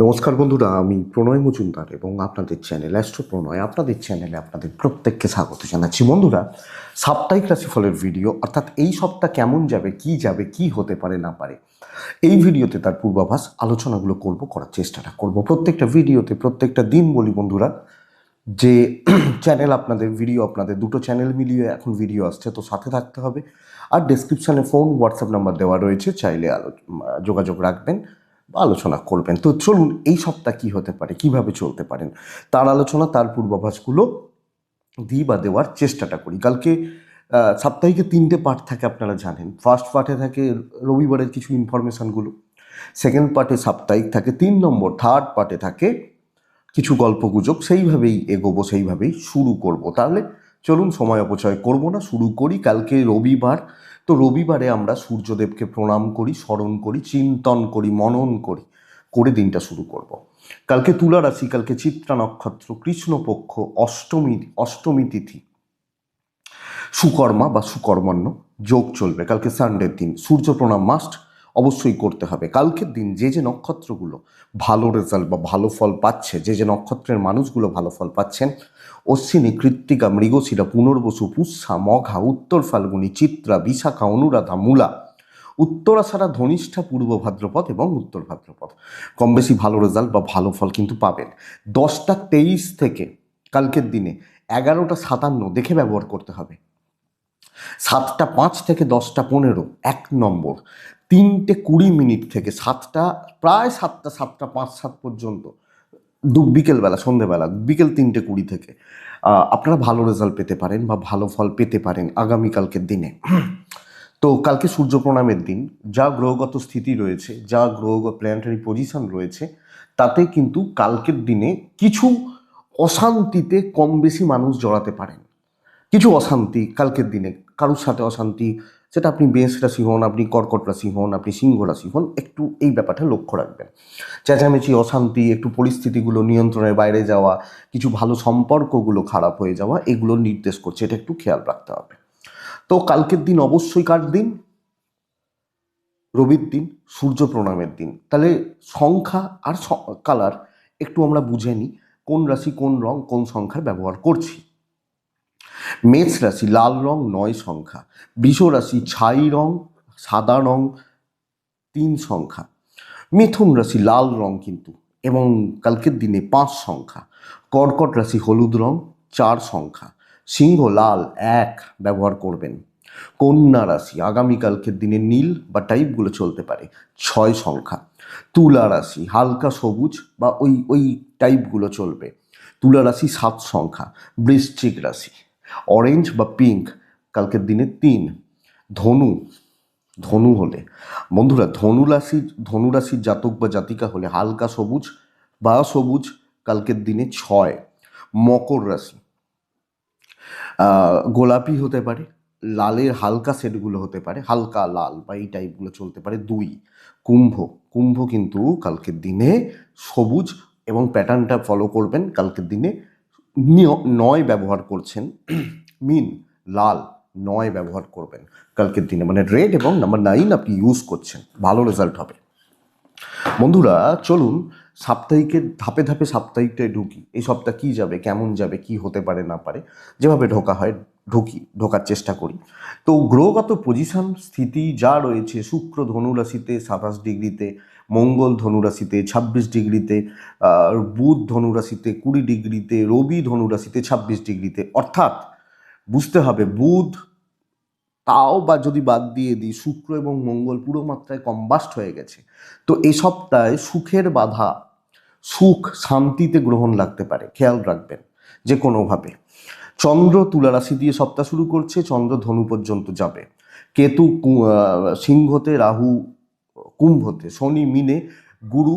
নমস্কার বন্ধুরা, আমি প্রণয় মজুমদার এবং আপনাদের চ্যানেল অ্যাস্ট্রো প্রণয় আপনাদের চ্যানেলে আপনাদের প্রত্যেককে স্বাগত জানাচ্ছি। বন্ধুরা, সাপ্তাহিক রাশিফলের ভিডিও, অর্থাৎ এই সপ্তাহ কেমন যাবে, কি হতে পারে না পারে, এই ভিডিওতে তার পূর্বাভাস আলোচনাগুলো করার চেষ্টাটা করব। প্রত্যেকটা ভিডিওতে প্রত্যেকটা দিন বলি বন্ধুরা যে চ্যানেল আপনাদের, ভিডিও আপনাদের, দুটো চ্যানেল মিলিয়ে এখন ভিডিও আসছে, তো সাথে থাকতে হবে। আর ডেসক্রিপশানে ফোন হোয়াটসঅ্যাপ নাম্বার দেওয়া রয়েছে, চাইলে যোগাযোগ রাখবেন বা আলোচনা করবেন। তো চলুন, এই সপ্তাহ কী হতে পারে, কিভাবে চলতে পারেন, তার আলোচনা, তার পূর্বাভাসগুলো দিই বা দেওয়ার চেষ্টাটা করি। কালকে সাপ্তাহিকে 3টে পার্ট থাকে, আপনারা জানেন। ফার্স্ট পার্টে থাকে রবিবারের কিছু ইনফরমেশানগুলো, সেকেন্ড পার্টে সাপ্তাহিক থাকে, 3 নম্বর থার্ড পার্টে থাকে কিছু গল্পগুজব। সেইভাবেই এগোবো, সেইভাবেই শুরু করব। তাহলে চলুন, সময় অপচয় করব না, শুরু করি। কালকে রবিবার, তো রবিবারে আমরা সূর্যদেবকে প্রণাম করি, স্মরণ করি, চিন্তন করি, মনন করি, করে দিনটা শুরু করব। কালকে তুলা রাশি, কালকে চিত্রা নক্ষত্র, কৃষ্ণপক্ষ, অষ্টমী তিথি, সুকর্মা বা সুকর্মান্য যোগ চলবে। কালকে সানডের দিন, সূর্য প্রণাম মাস্ট অবশ্যই করতে হবে। কালকের দিন যে নক্ষত্রগুলো ভালো রেজাল্ট বা ভালো ফল পাচ্ছে, যে নক্ষত্রের মানুষগুলো ভালো ফল পাচ্ছেন: অশ্বিনী, কৃত্তিকা, মৃগশিরা, পুনর্বসু, পুষ্যা, মঘা, উত্তর ফাল্গুনী, চিত্রা, বিশাখা, অনুরাধা, মূলা, উত্তরাষাঢ়া, ধনিষ্ঠা, পূর্ব ভাদ্রপদ এবং উত্তর ভাদ্রপদ কম বেশি ভালো রেজাল্ট বা ভালো ফল কিন্তু পাবেন। 10টা 23 থেকে কালকের দিনে 11টা 57 দেখে ব্যবহার করতে হবে। 7টা 5 থেকে 10টা 15 1 নম্বর, 3টে 20 থেকে প্রায় 7টা 5 7 পর্যন্ত, বিকেলবেলা, সন্ধেবেলা, বিকেল 3টে 20 থেকে আপনারা ভালো রেজাল্ট পেতে পারেন বা ভালো ফল পেতে পারেন আগামীকালকের দিনে। তো কালকে সূর্য প্রণামের দিন, যা গ্রহগত স্থিতি রয়েছে, যা প্ল্যানেটারি পজিশন রয়েছে, তাতে কিন্তু কালকের দিনে কিছু অশান্তিতে কম বেশি মানুষ জড়াতে পারেন। কিছু অশান্তি কালকের দিনে, কারোর সাথে অশান্তি, সেটা আপনি মেষ রাশি হন, আপনি কর্কট রাশি হন, আপনি সিংহ রাশি হন, একটু এই ব্যাপারটা লক্ষ্য রাখবেন। চেঁচামেচি, অশান্তি, একটু পরিস্থিতিগুলো নিয়ন্ত্রণের বাইরে যাওয়া, কিছু ভালো সম্পর্কগুলো খারাপ হয়ে যাওয়া, এগুলো নির্দেশ করছে, এটা একটু খেয়াল রাখতে হবে। তো কালকের দিন অবশ্যই কার দিন? রবির দিন, সূর্য প্রণামের দিন। তাহলে সংখ্যা আর কালার একটু আমরা বুঝে নিই, কোন রাশি কোন রং কোন সংখ্যার ব্যবহার করছি। মেষ রাশি লাল রং 9 সংখ্যা, বৃষ রাশি ছাই রং সাদা রং 3 সংখ্যা, মিথুন রাশি লাল রং কিন্তু এবং কালকের দিনে 5 সংখ্যা, কর্কট রাশি হলুদ রং 4 সংখ্যা, সিংহ লাল 1 ব্যবহার করবেন, কন্যা রাশি আগামীকালকের দিনে নীল বা টাইপগুলো চলতে পারে 6 সংখ্যা, তুলা রাশি হালকা সবুজ বা ওই টাইপগুলো চলবে, তুলা রাশি 7 সংখ্যা, বৃশ্চিক রাশি অরেঞ্জ বা পিঙ্ক কালকের দিনে 3, ধনু হলে বন্ধুরা, ধনু রাশির জাতক বা জাতিকা হলে হালকা সবুজ বা সবুজ কালকের দিনে 6, মকর রাশি গোলাপি হতে পারে, লালের হালকা শেডগুলো হতে পারে, হালকা লাল বা এই টাইপগুলো চলতে পারে 2, কুম্ভ কিন্তু কালকের দিনে সবুজ এবং প্যাটার্নটা ফলো করবেন। কালকের দিনে 9 ব্যবহার করছেন, মিন লাল 9 ব্যবহার করবেন কালকের দিনে, মানে রেড এবং নাম্বার 9 আপনি ইউজ করছেন, ভালো রেজাল্ট হবে। বন্ধুরা চলুন সাপ্তাহিকের ধাপে ধাপে সাপ্তাহিকটায় ঢুকি। এই সপ্তাহ কী যাবে, কেমন যাবে, কি হতে পারে না পারে, যেভাবে ঢোকা হয় ঢোকার চেষ্টা করি। তো গ্রহগত পজিশন স্থিতি যা রয়েছে, শুক্র ধনুরাশিতে 27 ডিগ্রিতে, মঙ্গল ধনুরাশিতে 26 ডিগ্রিতে, বুধ ধনুরাশিতে 20 ডিগ্রিতে, রবি ধনুরাশিতে 26 ডিগ্রিতে, অর্থাৎ বুঝতে হবে বুধ, তাও বা যদি বাদ দিয়ে দিই, শুক্র এবং মঙ্গল পুরো মাত্রায় কম্বাস্ট হয়ে গেছে। তো এই সপ্তাহে সুখের বাধা, সুখ শান্তিতে গ্রহণ লাগতে পারে, খেয়াল রাখবেন যে কোনোভাবে। চন্দ্র তুলা রাশি দিয়ে সপ্তাহ শুরু করছে, চন্দ্র ধনু পর্যন্ত যাবে, কেতু সিংহতে, রাহু কুম্ভতে, শনি মিনে, গুরু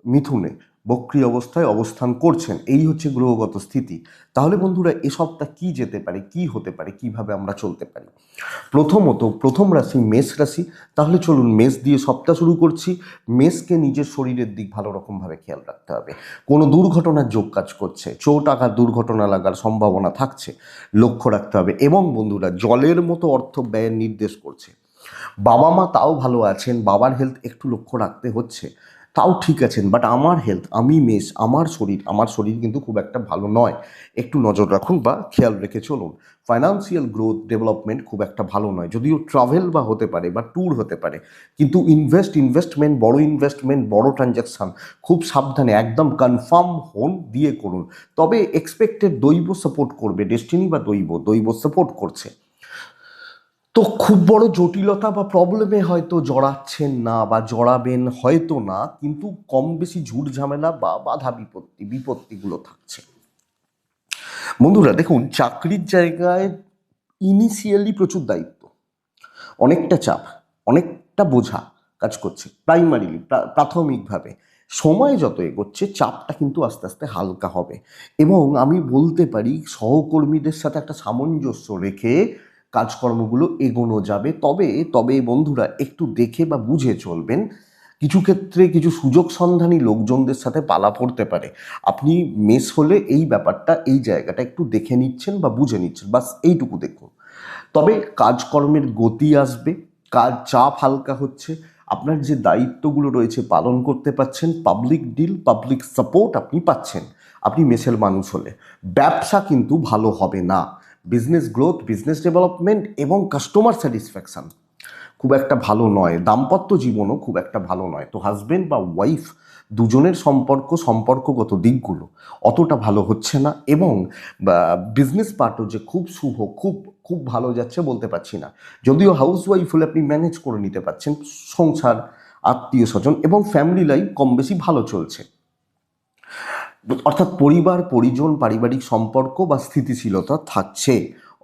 মিথুনে বক্রী অবস্থায় অবস্থান করছেন। এই হচ্ছে গ্রহগত স্থিতি। তাহলে বন্ধুরা এ সপ্তাহ কী যেতে পারে, কি হতে পারে, কিভাবে আমরা চলতে পারি? প্রথমত প্রথম রাশি মেষ রাশি। তাহলে চলুন মেষ দিয়ে সপ্তাহ শুরু করছি। মেষকে নিজের শরীরের দিক ভালো রকমভাবে খেয়াল রাখতে হবে। কোনো দুর্ঘটনার যোগ কাজ করছে, চোট আঘাত দুর্ঘটনা লাগার সম্ভাবনা থাকছে, লক্ষ্য রাখতে হবে। এবং বন্ধুরা জলের মতো অর্থ ব্যয়ের নির্দেশ করছে। বাবা মা তাও ভালো আছেন, বাবার হেলথ একটু লক্ষ্য রাখতে হচ্ছে, তাও ঠিক আছেন, বাট আমার হেলথ, আমি মেষ, আমার শরীর কিন্তু খুব একটা ভালো নয়, একটু নজর রাখুন বা খেয়াল রেখে চলুন। ফাইন্যান্সিয়াল গ্রোথ ডেভেলপমেন্ট খুব একটা ভালো নয়, যদিও ট্রাভেল বা হতে পারে বা ট্যুর হতে পারে, কিন্তু ইনভেস্টমেন্ট বড় ট্রানজ্যাকশান খুব সাবধানে একদম কনফার্ম হন দিয়ে করুন। তবে এক্সপেক্টেড দৈব সাপোর্ট করবে, ডেস্টিনি বা দৈব সাপোর্ট করছে। তো খুব বড় জটিলতা বা প্রবলেমে হয়তো জড়াচ্ছেন না বা জড়াবেন হয়তো না, কিন্তু কম বেশি ঝুট ঝামেলা বা বাধা বিপত্তিগুলো থাকছে। বন্ধুরা দেখুন, চাকরির জায়গায় ইনিশিয়ালি প্রচুর দায়িত্ব, অনেকটা চাপ, অনেকটা বোঝা কাজ করছে প্রাথমিকভাবে। সময় যত এগোচ্ছে চাপটা কিন্তু আস্তে আস্তে হালকা হবে, এবং আমি বলতে পারি সহকর্মীদের সাথে একটা সামঞ্জস্য রেখে কাজকর্মগুলো এগোনো যাবে। তবে তবে বন্ধুরা একটু দেখে বা বুঝে চলবেন, কিছু ক্ষেত্রে কিছু সুযোগ সন্ধানী লোকজনদের সাথে পালা পড়তে পারে। আপনি মেস হলে এই ব্যাপারটা, এই জায়গাটা একটু দেখে নিচ্ছেন বা বুঝে নিচ্ছেন, বাস এইটুকু দেখুন। তবে কাজকর্মের গতি আসবে, চাপ হালকা হচ্ছে, আপনার যে দায়িত্বগুলো রয়েছে পালন করতে পারছেন, পাবলিক সাপোর্ট আপনি পাচ্ছেন আপনি মেসের মানুষ হলে। ব্যবসা কিন্তু ভালো হবে না, বিজনেস গ্রোথ, বিজনেস ডেভেলপমেন্ট এবং কাস্টমার স্যাটিসফ্যাকশন খুব একটা ভালো নয়, দাম্পত্য জীবনও খুব একটা ভালো নয়। তো হাজব্যান্ড বা ওয়াইফ দুজনের সম্পর্কগত দিকগুলো অতটা ভালো হচ্ছে না, এবং বিজনেস পার্টও যে খুব শুভ, খুব খুব ভালো যাচ্ছে বলতে পারছি না। যদিও হাউস ওয়াইফ হলে আপনি ম্যানেজ করে নিতে পারছেন সংসার, আত্মীয় স্বজন এবং ফ্যামিলি লাইফ কম বেশি ভালো চলছে, অর্থাৎ পরিবার পরিজন পারিবারিক সম্পর্ক বা স্থিতিশীলতা থাকছে,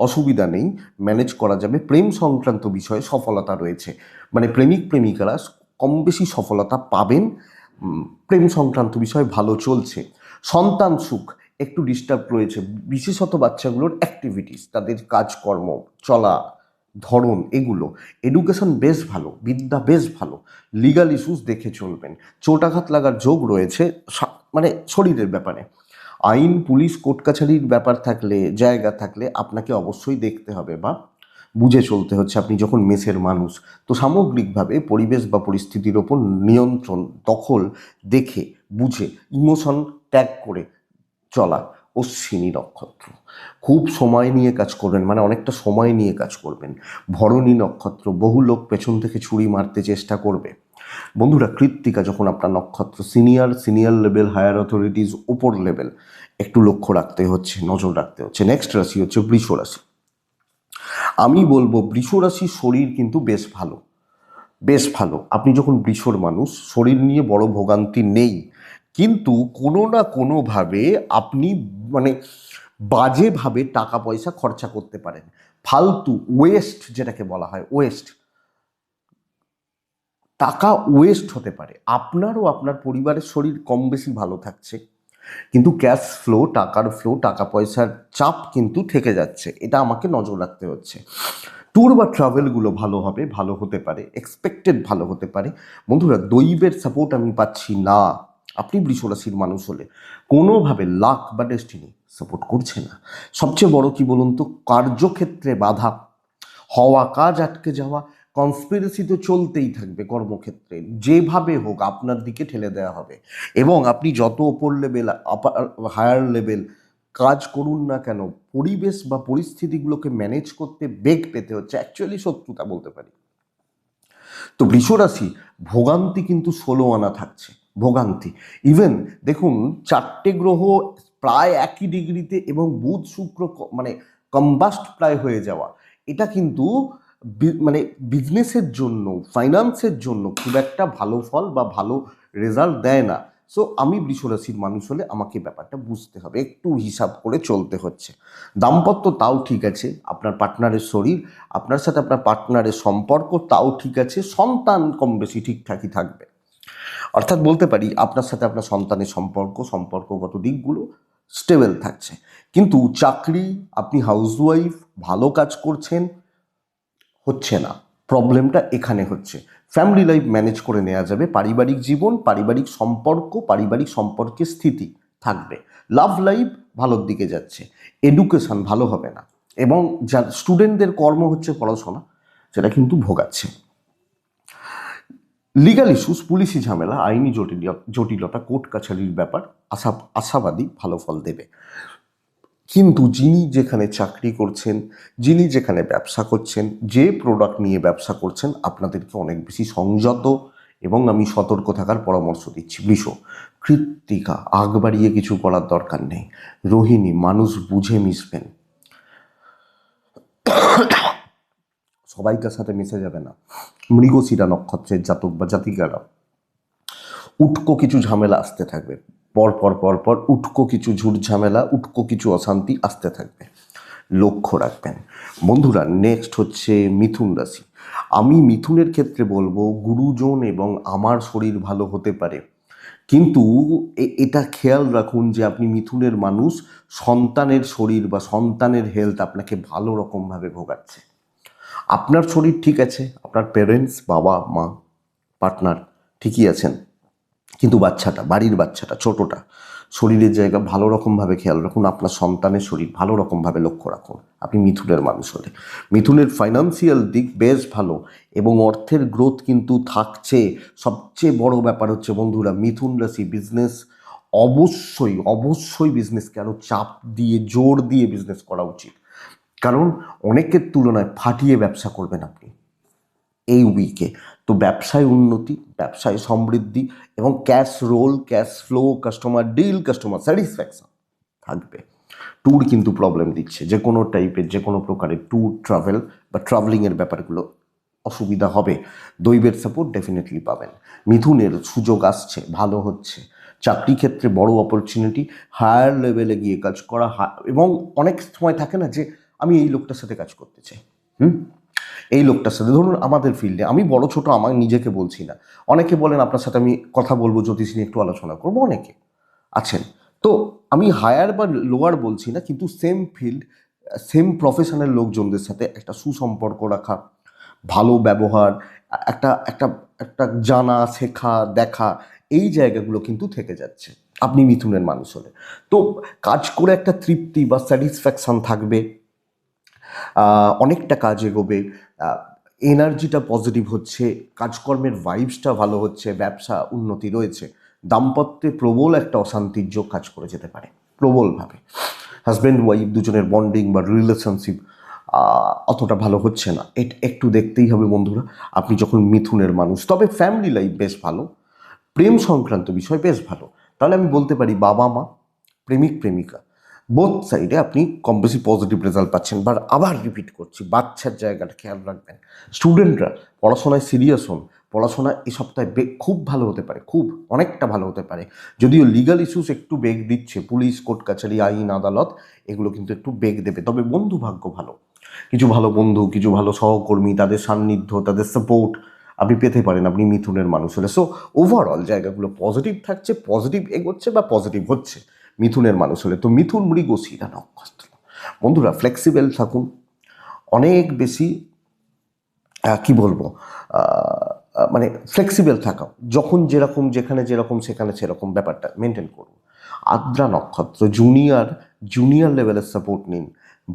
অসুবিধা নেই, ম্যানেজ করা যাবে। প্রেম সংক্রান্ত বিষয়ে সফলতা রয়েছে, মানে প্রেমিকারা কম বেশি সফলতা পাবেন, প্রেম সংক্রান্ত বিষয় ভালো চলছে। সন্তান সুখ একটু ডিস্টার্ব রয়েছে, বিশেষত বাচ্চাগুলোর অ্যাক্টিভিটিস, তাদের কাজকর্ম, চলা ধরন, এগুলো। এডুকেশন বেশ ভালো, বিদ্যা বেশ ভালো, লিগাল ইস্যুস দেখে চলবেন, চোটাঘাত লাগার যোগ রয়েছে মানে শরীরের ব্যাপারে। আইন, পুলিশ, কোর্ট কাছারির ব্যাপার থাকলে, জায়গা থাকলে আপনাকে অবশ্যই দেখতে হবে বা বুঝে চলতে হচ্ছে, আপনি যখন মেসের মানুষ। তো সামগ্রিকভাবে পরিবেশ বা পরিস্থিতির ওপর নিয়ন্ত্রণ, দখল দেখে বুঝে ইমোশন ত্যাগ করে চলা। অশ্বিনী নক্ষত্র খুব সময় নিয়ে কাজ করবেন, মানে অনেকটা সময় নিয়ে কাজ করবেন। ভরণী নক্ষত্র বহু লোক পেছন থেকে ছুরি মারতে চেষ্টা করবে। বন্ধুরা কৃত্তিকা যখন আপনার নক্ষত্র, সিনিয়র লেভেল, হায়ার অথরিটিজ, ওপর লেভেল, একটু লক্ষ্য রাখতে হচ্ছে, নজর রাখতে হচ্ছে। নেক্সট রাশি হচ্ছে বৃষ রাশি। আমি বলবো বৃষ রাশির শরীর কিন্তু বেশ ভালো। আপনি যখন বৃষর মানুষ, শরীর নিয়ে বড় ভোগান্তি নেই, কিন্তু কোনো না কোনোভাবে আপনি মানে বাজেভাবে টাকা পয়সা খরচা করতে পারেন, ফালতু ওয়েস্ট, যেটাকে বলা হয় ওয়েস্ট, টাকা ওয়েস্ট হতে পারে। আপনারও আপনার পরিবারের শরীর কম বেশি ভালো থাকছে, কিন্তু ক্যাশ ফ্লো, টাকার ফ্লো, টাকা পয়সার চাপ কিন্তু থেকে যাচ্ছে, এটা আমাকে নজর রাখতে হচ্ছে। ট্যুর বা ট্রাভেলগুলো ভালো হবে, ভালো হতে পারে, এক্সপেক্টেড ভালো হতে পারে। বন্ধুরা দৈবের সাপোর্ট আমি পাচ্ছি না, আপনি বৃষ রাশির মানুষ হলে কোনোভাবে লাক বা ডেস্টিনি সাপোর্ট করছে না। সবচেয়ে বড় কি বলুন তো, কার্যক্ষেত্রে বাধা হওয়া, কাজ আটকে যাওয়া, কনস্পিরেসি তো চলতেই থাকবে কর্মক্ষেত্রে, যেভাবে হোক আপনার দিকে ঠেলে দেওয়া হবে, এবং আপনি যত ওপর লেভেল, হায়ার লেভেল কাজ করুন না কেন, পরিবেশ বা পরিস্থিতিগুলোকে ম্যানেজ করতে বেগ পেতে হচ্ছে, অ্যাকচুয়ালি শত্রুতা বলতে পারি। তো বৃষরাশি ভোগান্তি কিন্তু 16 আনা থাকছে, ভোগান্তি। ইভেন দেখুন, 4টে গ্রহ প্রায় একই ডিগ্রিতে এবং বুধ শুক্র মানে কম্বাস্ট প্রায় হয়ে যাওয়া, এটা কিন্তু মানে বিজনেসের জন্য, ফাইন্যান্সের জন্য খুব একটা ভালো ফল বা ভালো রেজাল্ট দেয় না। সো আমি বৃষরাশির মানুষ হলে আমাকে ব্যাপারটা বুঝতে হবে, একটু হিসাব করে চলতে হচ্ছে। দাম্পত্য তাও ঠিক আছে, আপনার পার্টনারের শরীর, আপনার সাথে আপনার পার্টনারের সম্পর্ক তাও ঠিক আছে, সন্তান কম বেশি ঠিকঠাকই থাকবে। অর্থাৎ বলতে পারি আপনার সাথে আপনার সন্তানের সম্পর্কগত দিকগুলো স্টেবল থাকছে। কিন্তু চাকরি, আপনি হাউসওয়াইফ, ভালো কাজ করছেন, হচ্ছে না, প্রবলেমটা এখানে হচ্ছে। ফ্যামিলি লাইফ ম্যানেজ করে নেওয়া যাবে, পারিবারিক জীবন, পারিবারিক সম্পর্কের স্থিতি থাকবে। লাভ লাইফ ভালোর দিকে যাচ্ছে, এডুকেশন ভালো হবে না, এবং স্টুডেন্টদের কর্ম হচ্ছে পড়াশোনা, সেটা কিন্তু ভোগাচ্ছে। লিগাল ইস্যুস, পুলিশি ঝামেলা, আইনি জটিলতা, কোর্ট কাছারির ব্যাপার আশাবাদী ভালো ফল দেবে। কিন্তু যিনি যেখানে চাকরি করছেন, যিনি যেখানে ব্যবসা করছেন, যে প্রোডাক্ট নিয়ে ব্যবসা করছেন, আপনাদেরকে অনেক বেশি সংযত এবং আমি সতর্ক থাকার পরামর্শ দিচ্ছি। বৃষ, কৃত্তিকা, আগ বাড়িয়ে কিছু করার দরকার নেই। রোহিণী, মানুষ বুঝে মিশবেন, সবাইকার সাথে মিশে যাবে না। মৃগশিরা নক্ষত্রের জাতক বা জাতিকারা উটকো কিছু ঝামেলা আসতে থাকবে, পর পর পর পর উটকো কিছু ঝুট ঝামেলা, উটকো কিছু অশান্তি আসতে থাকবে, লক্ষ্য রাখবেন। বন্ধুরা, নেক্সট হচ্ছে মিথুন রাশি। আমি মিথুনের ক্ষেত্রে বলবো গুরুজন এবং আমার শরীর ভালো হতে পারে, কিন্তু এটা খেয়াল রাখুন যে আপনি মিথুনের মানুষ, সন্তানের শরীর বা সন্তানের হেলথ আপনাকে ভালো রকমভাবে ভোগাচ্ছে। আপনার শরীর ঠিক আছে, আপনার পেরেন্টস, বাবা মা, পার্টনার ঠিকই আছেন, কিন্তু বাচ্চাটা, বাড়ির বাচ্চাটা, ছোটটা, শরীরের জায়গা ভালো রকমভাবে খেয়াল রাখুন। আপনার সন্তানের শরীর ভালো রকমভাবে লক্ষ্য রাখুন। আপনি মিথুনের মানুষ হলে মিথুনের ফাইন্যান্সিয়াল দিক বেশ ভালো এবং অর্থের গ্রোথ কিন্তু থাকছে। সবচেয়ে বড় ব্যাপার হচ্ছে বন্ধুরা, মিথুন রাশি বিজনেস অবশ্যই অবশ্যই বিজনেসকে আরও চাপ দিয়ে, জোর দিয়ে বিজনেস করা উচিত। কারণ অনেকের তুলনায় ফাটিয়ে ব্যবসা করবেন আপনি এই উইকে। তো ব্যবসায় উন্নতি, ব্যবসায় সমৃদ্ধি এবং cash roll, cash flow, customer deal, customer satisfaction থাকবে। ট্যুর কিন্তু প্রবলেম দিচ্ছে, যে কোনো টাইপের, যে কোনো প্রকারের ট্যুর, ট্রাভেল বা ট্রাভেলিংয়ের ব্যাপারগুলো অসুবিধা হবে। দৈবের সাপোর্ট ডেফিনেটলি পাবেন। মিথুনের সুযোগ আসছে, ভালো হচ্ছে। চাকরি ক্ষেত্রে বড় অপরচুনিটি, হায়ার লেভেলে গিয়ে কাজ করা, এবং অনেক সময় থাকে না যে আমি এই লোকটার সাথে কাজ করতে চাই, এই লোকটার সাথে, ধরুন আমাদের ফিল্ডে, আমি বড় ছোট আমার নিজেকে বলছি না, অনেকে বলেন আপনার সাথে আমি কথা বলবো, জ্যোতিষ নিয়ে একটু আলোচনা করবো, অনেকে আছেন। তো আমি হায়ার বা লোয়ার বলছি না, কিন্তু সেম ফিল্ড, সেম প্রফেশনের লোকজনদের সাথে একটা সুসম্পর্ক রাখা, ভালো ব্যবহার, একটা একটা একটা জানা, শেখা, দেখা, এই জায়গাগুলো কিন্তু থেকে যাচ্ছে আপনি মিথুনের মানুষ হলে। তো কাজ করে একটা তৃপ্তি বা স্যাটিসফ্যাকশন থাকবে, অনেকটা কাজ এগোবে, এনার্জিটা পজিটিভ হচ্ছে, কাজকর্মের ভাইবসটা ভালো হচ্ছে, ব্যবসা উন্নতি রয়েছে। দাম্পত্যে প্রবল একটা অশান্তির যোগ কাজ করে যেতে পারে, প্রবলভাবে। হাজব্যান্ড ওয়াইফ দুজনের বন্ডিং বা রিলেশনশিপ অতটা ভালো হচ্ছে না, একটু দেখতেই হবে বন্ধুরা আপনি যখন মিথুনের মানুষ। তবে ফ্যামিলি লাইফ বেশ ভালো, প্রেম সংক্রান্ত বিষয় বেশ ভালো। তাহলে আমি বলতে পারি বাবা মা, প্রেমিক প্রেমিকা, বোথ সাইডে আপনি কম বেশি পজিটিভ রেজাল্ট পাচ্ছেন। আবার রিপিট করছি, বাচ্চার জায়গাটা খেয়াল রাখবেন। স্টুডেন্টরা পড়াশোনায় সিরিয়াস হন, পড়াশোনা এই সপ্তাহে খুব ভালো হতে পারে, খুব অনেকটা ভালো হতে পারে। যদিও লিগাল ইস্যুস একটু বেগ দিচ্ছে, পুলিশ, কোর্ট কাছারি, আইন আদালত, এগুলো কিন্তু একটু বেগ দেবে। তবে বন্ধু ভাগ্য ভালো, কিছু ভালো বন্ধু, কিছু ভালো সহকর্মী, তাদের সান্নিধ্য, তাদের সাপোর্ট আপনি পেতে পারেন আপনি মিথুনের মানুষ হলে। সো ওভারঅল জায়গাগুলো পজিটিভ থাকছে, পজিটিভ এগোচ্ছে বা পজিটিভ হচ্ছে মিথুনের মানুষ হলে। তো মিথুন মৃগশিরা নক্ষত্র, বন্ধুরা ফ্লেক্সিবল থাকুন, অনেক বেশি কি বলবো, মানে ফ্লেক্সিবল থাকা, যখন যেরকম, যেখানে যেরকম সেখানে সেরকম ব্যাপারটা মেনটেন করুন। আদ্রা নক্ষত্র, জুনিয়র লেভেলের সাপোর্ট নিন,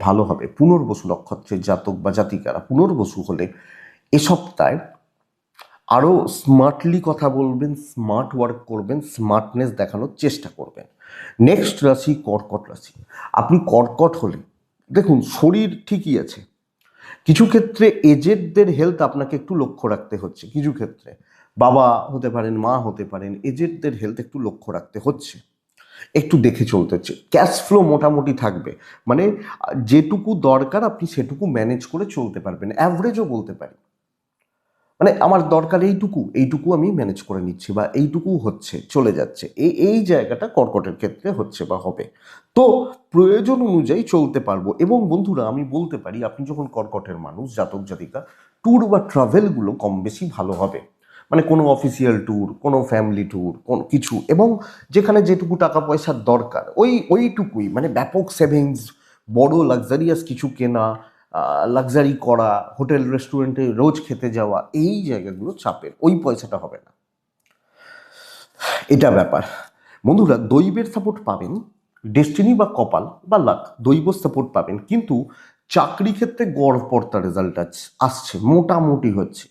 ভালো হবে। পুনর্বসু নক্ষত্রের জাতক বা জাতিকারা, পুনর্বসু হলে এ সপ্তাহে আরও স্মার্টলি কথা বলবেন, স্মার্ট ওয়ার্ক করবেন, স্মার্টনেস দেখানোর চেষ্টা করবেন। নেক্সট রাশি কর্কট রাশি। আপনি কর্কট হলে দেখুন শরীর ঠিকই আছে, কিছু ক্ষেত্রে এজেডদের হেলথ আপনাকে একটু লক্ষ্য রাখতে হচ্ছে, কিছু ক্ষেত্রে বাবা হতে পারেন, মা হতে পারেন, এজেডদের হেলথ একটু লক্ষ্য রাখতে হচ্ছে, একটু দেখে চলতে হচ্ছে। ক্যাশ ফ্লো মোটামুটি থাকবে, মানে যেটুকু দরকার আপনি সেটুকু ম্যানেজ করে চলতে পারবেন, অ্যাভারেজও বলতে পারি। মানে আমার দরকার এইটুকু, এইটুকু আমি ম্যানেজ করে নিচ্ছি, বা এইটুকু হচ্ছে, চলে যাচ্ছে, এই জায়গাটা কর্কটের ক্ষেত্রে হচ্ছে বা হবে। তো প্রয়োজন অনুযায়ী চলতে পারবো। এবং বন্ধুরা আমি বলতে পারি, আপনি যখন কর্কটের মানুষ, জাতক জাতিকা, ট্যুর বা ট্রাভেলগুলো কম বেশি ভালো হবে। মানে কোনো অফিসিয়াল ট্যুর, কোনো ফ্যামিলি ট্যুর, কোনো কিছু, এবং যেখানে যেটুকু টাকা পয়সার দরকার ওইটুকুই, মানে ব্যাপক সেভিংস, বড় লাক্সারিয়াস কিছু কেনা, লাক্সারি করা, হোটেল রেস্টুরেন্টে রোজ খেতে যাওয়া, এই জায়গাগুলো চাপের, ওই পয়সাটা হবে না, এটা ব্যাপার। বন্ধুরা দৈবের সাপোর্ট পাবেন, ডেস্টিনি বা কপাল বা লাক, দৈব সাপোর্ট পাবেন, কিন্তু চাকরি ক্ষেত্রে গড়পড়তা রেজাল্ট আসছে, মোটামুটি হচ্ছে।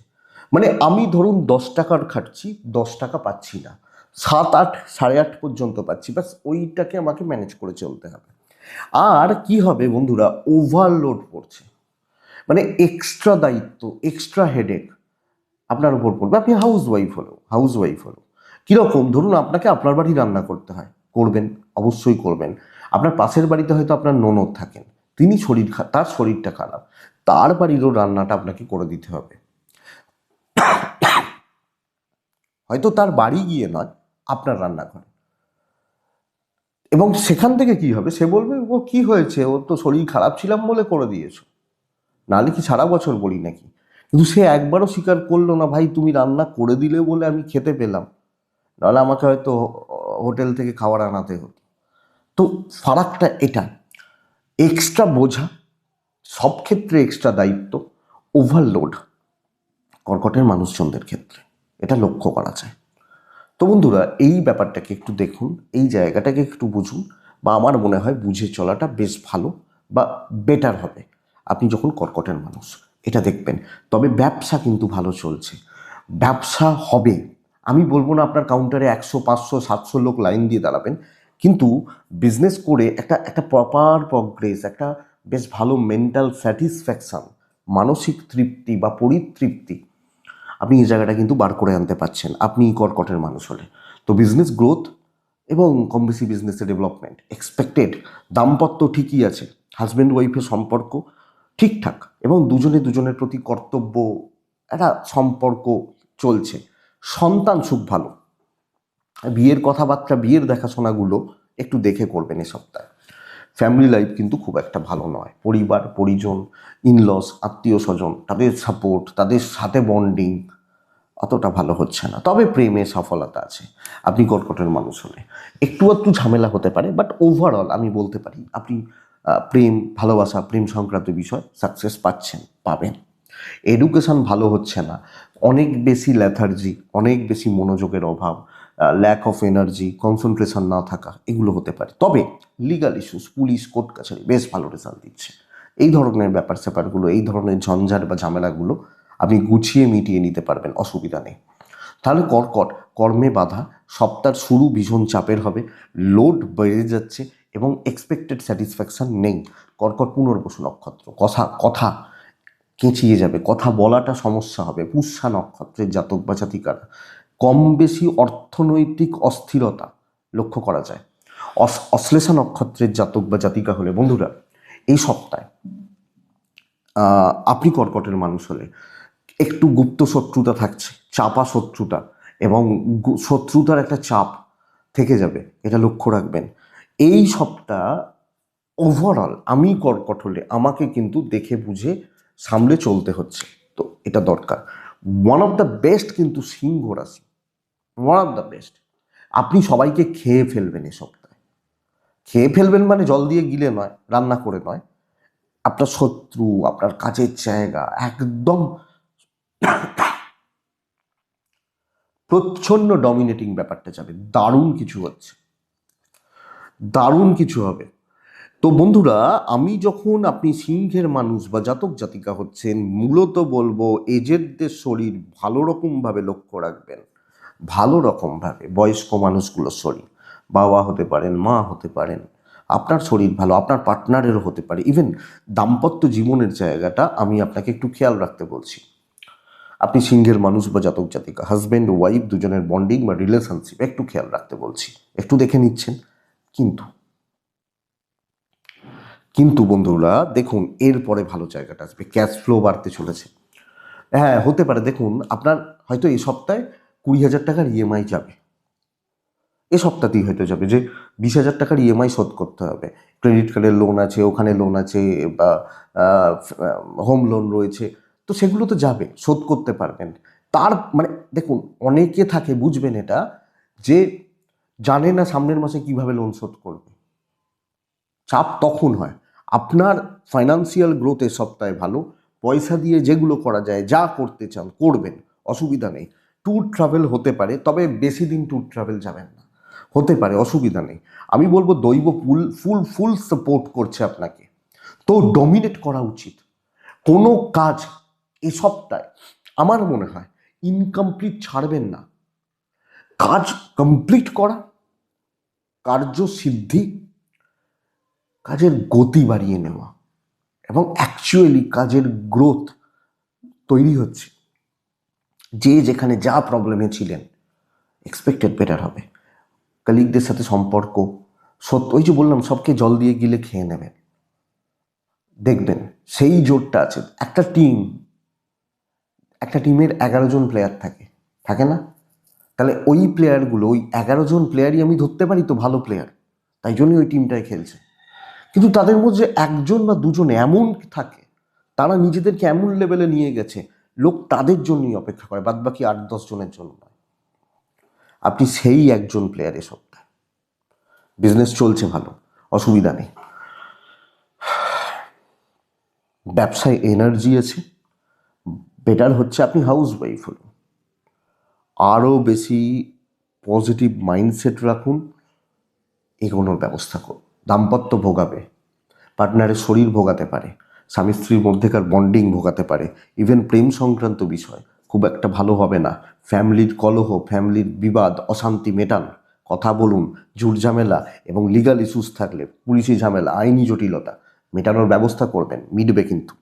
মানে আমি ধরুন 10 টাকার খাটছি, 10 টাকা পাচ্ছি না, 7, 8, 8:30 পর্যন্ত পাচ্ছি, ব্যাস ওইটাকে আমাকে ম্যানেজ করে চলতে হবে। আর কি হবে বন্ধুরা, ওভারলোড পড়ছে, মানে এক্সট্রা দায়িত্ব, এক্সট্রা হেডেক আপনার উপর পড়বে। আপনি হাউস ওয়াইফ হলো কীরকম, ধরুন আপনাকে আপনার বাড়ি রান্না করতে হয়, করবেন, অবশ্যই করবেন। আপনার পাশের বাড়িতে হয়তো আপনার ননদ থাকেন, তিনি তার শরীরটা খারাপ, তার বাড়িরও রান্নাটা আপনাকে করে দিতে হবে। হয়তো তার বাড়ি গিয়ে নয়, আপনার রান্নাঘরে। এবং সেখান থেকে কি হবে, সে বলবে ও কি হয়েছে, ওর তো শরীর খারাপ ছিলাম বলে করে দিয়েছো, নাহলে কি সারা বছর বলি নাকি। কিন্তু সে একবারও স্বীকার করলো না, ভাই তুমি রান্না করে দিলে বলে আমি খেতে পেলাম, নাহলে আমাকে হয়তো হোটেল থেকে খাবার আনাতে হতো। তো ফারাকটা এটা, এক্সট্রা বোঝা, সব ক্ষেত্রে এক্সট্রা দায়িত্ব, ওভারলোড কর্কটের মানুষজনদের ক্ষেত্রে এটা লক্ষ্য করা যায়। তো বন্ধুরা, এই ব্যাপারটাকে একটু দেখুন, এই জায়গাটাকে একটু বুঝুন, বা আমার মনে হয় বুঝে চলাটা বেশ ভালো বা বেটার হবে আপনি যখন কর্কটের মানুষ, এটা দেখবেন। তবে ব্যবসা কিন্তু ভালো চলছে, ব্যবসা হবে। আমি বলবো না আপনার কাউন্টারে 100, 500, 700 লোক লাইন দিয়ে দাঁড়াবেন, কিন্তু বিজনেস করে একটা একটা প্রপার প্রগ্রেস, একটা বেশ ভালো মেন্টাল স্যাটিসফ্যাকশান, মানসিক তৃপ্তি বা পরিতৃপ্তি আপনি এই জায়গাটা কিন্তু বার করে আনতে পারছেন আপনি কর্কটের মানুষ হলে। তো বিজনেস গ্রোথ এবং কম বেশি বিজনেসের ডেভেলপমেন্ট এক্সপেক্টেড, দাম্পত্য ঠিকই আছে, হাজব্যান্ড ওয়াইফের সম্পর্ক ঠিকঠাক, এবং দুজনে দুজনের প্রতি কর্তব্য, একটা সম্পর্ক চলছে, সন্তান সুখ ভালো। বিয়ের কথাবার্তা, বিয়ের দেখাশোনাগুলো একটু দেখে করবেন এ সপ্তাহে। ফ্যামিলি লাইফ কিন্তু খুব একটা ভালো নয়, পরিবার পরিজন, ইনলস, আত্মীয় স্বজন, তাদের সাপোর্ট, তাদের সাথে বন্ডিং অতটা ভালো হচ্ছে না। তবে প্রেমে সফলতা আছে আপনি কর্কটের মানুষ হলে। একটু একটু ঝামেলা হতে পারে, বাট ওভারঅল আমি বলতে পারি আপনি প্রেম, ভালোবাসা, প্রেম সংক্রান্ত বিষয় সাকসেস পাবেন। এডুকেশন ভালো হচ্ছে না, অনেক বেশি ল্যাথার্জি, অনেক বেশি মনোযোগের অভাব, ল্যাক অফ এনার্জি, কনসেন্ট্রেশন না থাকা, এগুলো হতে পারে। তবে লিগাল ইস্যুস, পুলিশ, কোর্ট কাছারি বেশ ভালো রেজাল্ট দিচ্ছে। এই ধরনের ব্যাপার স্যাপারগুলো, এই ধরনের ঝঞ্ঝাট বা ঝামেলাগুলো আপনি গুছিয়ে মিটিয়ে নিতে পারবেন, অসুবিধা নেই। তাহলে কর্কট, কর্মে বাধা, সপ্তাহের শুরু ভীষণ চাপের হবে, লোড বেড়ে যাচ্ছে এবং এক্সপেক্টেড স্যাটিসফ্যাকশান নেই। কর্কট পুনর্বসু নক্ষত্র, কথা কেঁচিয়ে যাবে, কথা বলাটা সমস্যা হবে। পুষ্যা নক্ষত্রের জাতক বা জাতিকারা কম বেশি অর্থনৈতিক অস্থিরতা লক্ষ্য করা যায়। অশ্লেষা নক্ষত্রের জাতক বা জাতিকা হলে বন্ধুরা, এই সপ্তাহে আপনি কর্কটের মানুষ হলে একটু গুপ্ত শত্রুতা থাকছে, চাপা শত্রুতা, এবং শত্রুতার একটা চাপ থেকে যাবে, এটা লক্ষ্য রাখবেন। এই সপ্তাহ ওভারঅল আমি কর্কট হলে আমাকে কিন্তু দেখে বুঝে সামলে চলতে হচ্ছে, তো এটা দরকার। ওয়ান অফ দ্য বেস্ট কিন্তু সিংহ রাশি, ওয়ান অফ দ্য বেস্ট। আপনি সবাইকে খেয়ে ফেলবেন এ সপ্তাহে। খেয়ে ফেলবেন মানে জল দিয়ে গিলে নয়, রান্না করে নয়। আপনার শত্রু, আপনার কাজের জায়গা একদম প্রচ্ছন্ন ডমিনেটিং ব্যাপারটা যাবে, দারুণ কিছু হচ্ছে, দারুণ কিছু হবে। তো বন্ধুরা, আমি যখন, আপনি সিংহের মানুষ বা জাতক জাতিকা হচ্ছেন, মূলত বলবো এজেডদের শরীর ভালো রকমভাবে লক্ষ্য রাখবেন, ভালো রকমভাবে। বয়স্ক মানুষগুলোর শরীর, বাবা হতে পারেন, মা হতে পারেন, আপনার শরীর ভালো, আপনার পার্টনারেরও হতে পারে। ইভেন দাম্পত্য জীবনের জায়গাটা আমি আপনাকে একটু খেয়াল রাখতে বলছি। আপনি সিংহের মানুষ বা জাতক জাতিকা, হাজব্যান্ড ওয়াইফ দুজনের বন্ডিং বা রিলেশনশিপ একটু খেয়াল রাখতে বলছি, একটু দেখে নিচ্ছেন। কিন্তু কিন্তু বন্ধুরা দেখুন, এরপরে ভালো জায়গাটা আসবে, ক্যাশ ফ্লো বাড়তে চলেছে। হ্যাঁ, হতে পারে, দেখুন আপনার হয়তো এই সপ্তাহে 20,000 টাকার ইএমআই যাবে, এ সপ্তাহতেই হয়তো যাবে, যে 20,000 টাকার ইএমআই শোধ করতে হবে। ক্রেডিট কার্ডের লোন আছে, ওখানে লোন আছে, বা হোম লোন রয়েছে, তো সেগুলো তো যাবে, শোধ করতে পারবেন। তার মানে দেখুন, অনেকে থাকে, বুঝবেন এটা, যে জানে না সামনের মাসে কিভাবে লোন শোধ করবে। চাপ তখন হয়, আপনার ফাইন্যান্সিয়াল গ্রোথ এ সপ্তাহে ভালো, পয়সা দিয়ে যেগুলো করা যায়, যা করতে চান করবেন, অসুবিধা নেই। ট্যুর ট্রাভেল হতে পারে, তবে বেশি দিন ট্যুর ট্রাভেল যাবেন না, হতে পারে, অসুবিধা নেই। আমি বলবো দৈব ফুল ফুল ফুল সাপোর্ট করছে আপনাকে, তো ডমিনেট করা উচিত কোনো কাজ এ সপ্তাহে। আমার মনে হয় ইনকমপ্লিট ছাড়বেন না। কাজ কমপ্লিট করা, কার্যসিদ্ধি, কাজের গতি বাড়িয়ে নেওয়া এবং অ্যাকচুয়ালি কাজের গ্রোথ তৈরি হচ্ছে। যে যেখানে যা প্রবলেমে ছিলেন এক্সপেক্টেড বেটার হবে। কলিগদের সাথে সম্পর্ক সত্য, ওই যে বললাম সবকে জল দিয়ে গিলে খেয়ে নেবেন, দেখবেন সেই জোরটা আছে। একটা টিমের 11 জন প্লেয়ার থাকে না? তাহলে ওই প্লেয়ারগুলো, ওই 11 জন প্লেয়ারই আমি ধরতে পারি তো ভালো প্লেয়ার, তাই জন্যই ওই টিমটায় খেলছে। কিন্তু তাদের মধ্যে 1জন বা 2জন এমন থাকে, তারা নিজেদেরকে এমন লেভেলে নিয়ে গেছে, লোক তাদের জন্যই অপেক্ষা করে, বাদ বাকি 8-10 জনের জন্য নয়। আপনি সেই একজন প্লেয়ার। এ সপ্তাহে বিজনেস চলছে ভালো, অসুবিধা নেই। ব্যবসায় এনার্জি আছে, বেটার হচ্ছে আপনি হাউস ওয়াইফ হলেন, আরও বেশি পজিটিভ মাইন্ডসেট রাখুন, এগোনোর ব্যবস্থা করুন। দাম্পত্য ভোগাবে, পার্টনারের শরীর ভোগাতে পারে, স্বামী স্ত্রীর মধ্যেকার বন্ডিং ভোগাতে পারে, ইভেন প্রেম সংক্রান্ত বিষয় খুব একটা ভালো হবে না। ফ্যামিলির কলহ, ফ্যামিলির বিবাদ, অশান্তি মেটান, কথা বলুন। ঝুট ঝামেলা এবং লিগাল ইস্যুস থাকলে, পুলিশি ঝামেলা, আইনি জটিলতা মেটানোর ব্যবস্থা করবেন, মিটবে কিন্তু।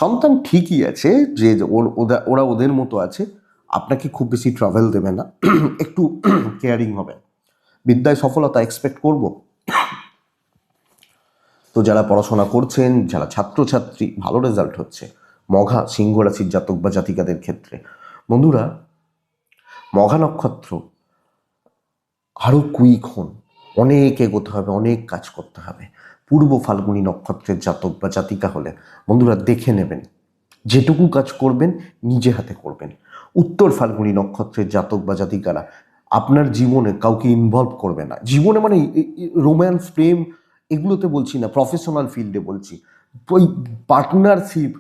সন্তান ঠিকই আছে, যে ওরা ওদের মতো আছে, আপনাকে খুব বেশি ট্রাভেল দেবে না, একটু কেয়ারিং হবে। বিদ্যায় সফলতা এক্সপেক্ট করব। তো যারা পড়াশোনা করছেন, যারা ছাত্রছাত্রী, ভালো রেজাল্ট হচ্ছে। মঘা, সিংহ রাশির জাতক বা জাতিকাদের ক্ষেত্রে বন্ধুরা, মঘা নক্ষত্র আরও কুইক হন, অনেক এগোতে হবে, অনেক কাজ করতে হবে। পূর্ব ফাল্গুনী নক্ষত্রের জাতক বা জাতিকা হলে বন্ধুরা দেখে নেবেন, যেটুকু কাজ করবেন নিজে হাতে করবেন। উত্তর ফাল্গুনী নক্ষত্রের জাতক বা জাতিকারা আপনার জীবনে কাউকে ইনভলভ করবে না। জীবনে মানে রোম্যান্স, প্রেম, এগুলোতে বলছি না, প্রফেশনাল ফিল্ডে বলছি। ওই পার্টনারশিপ,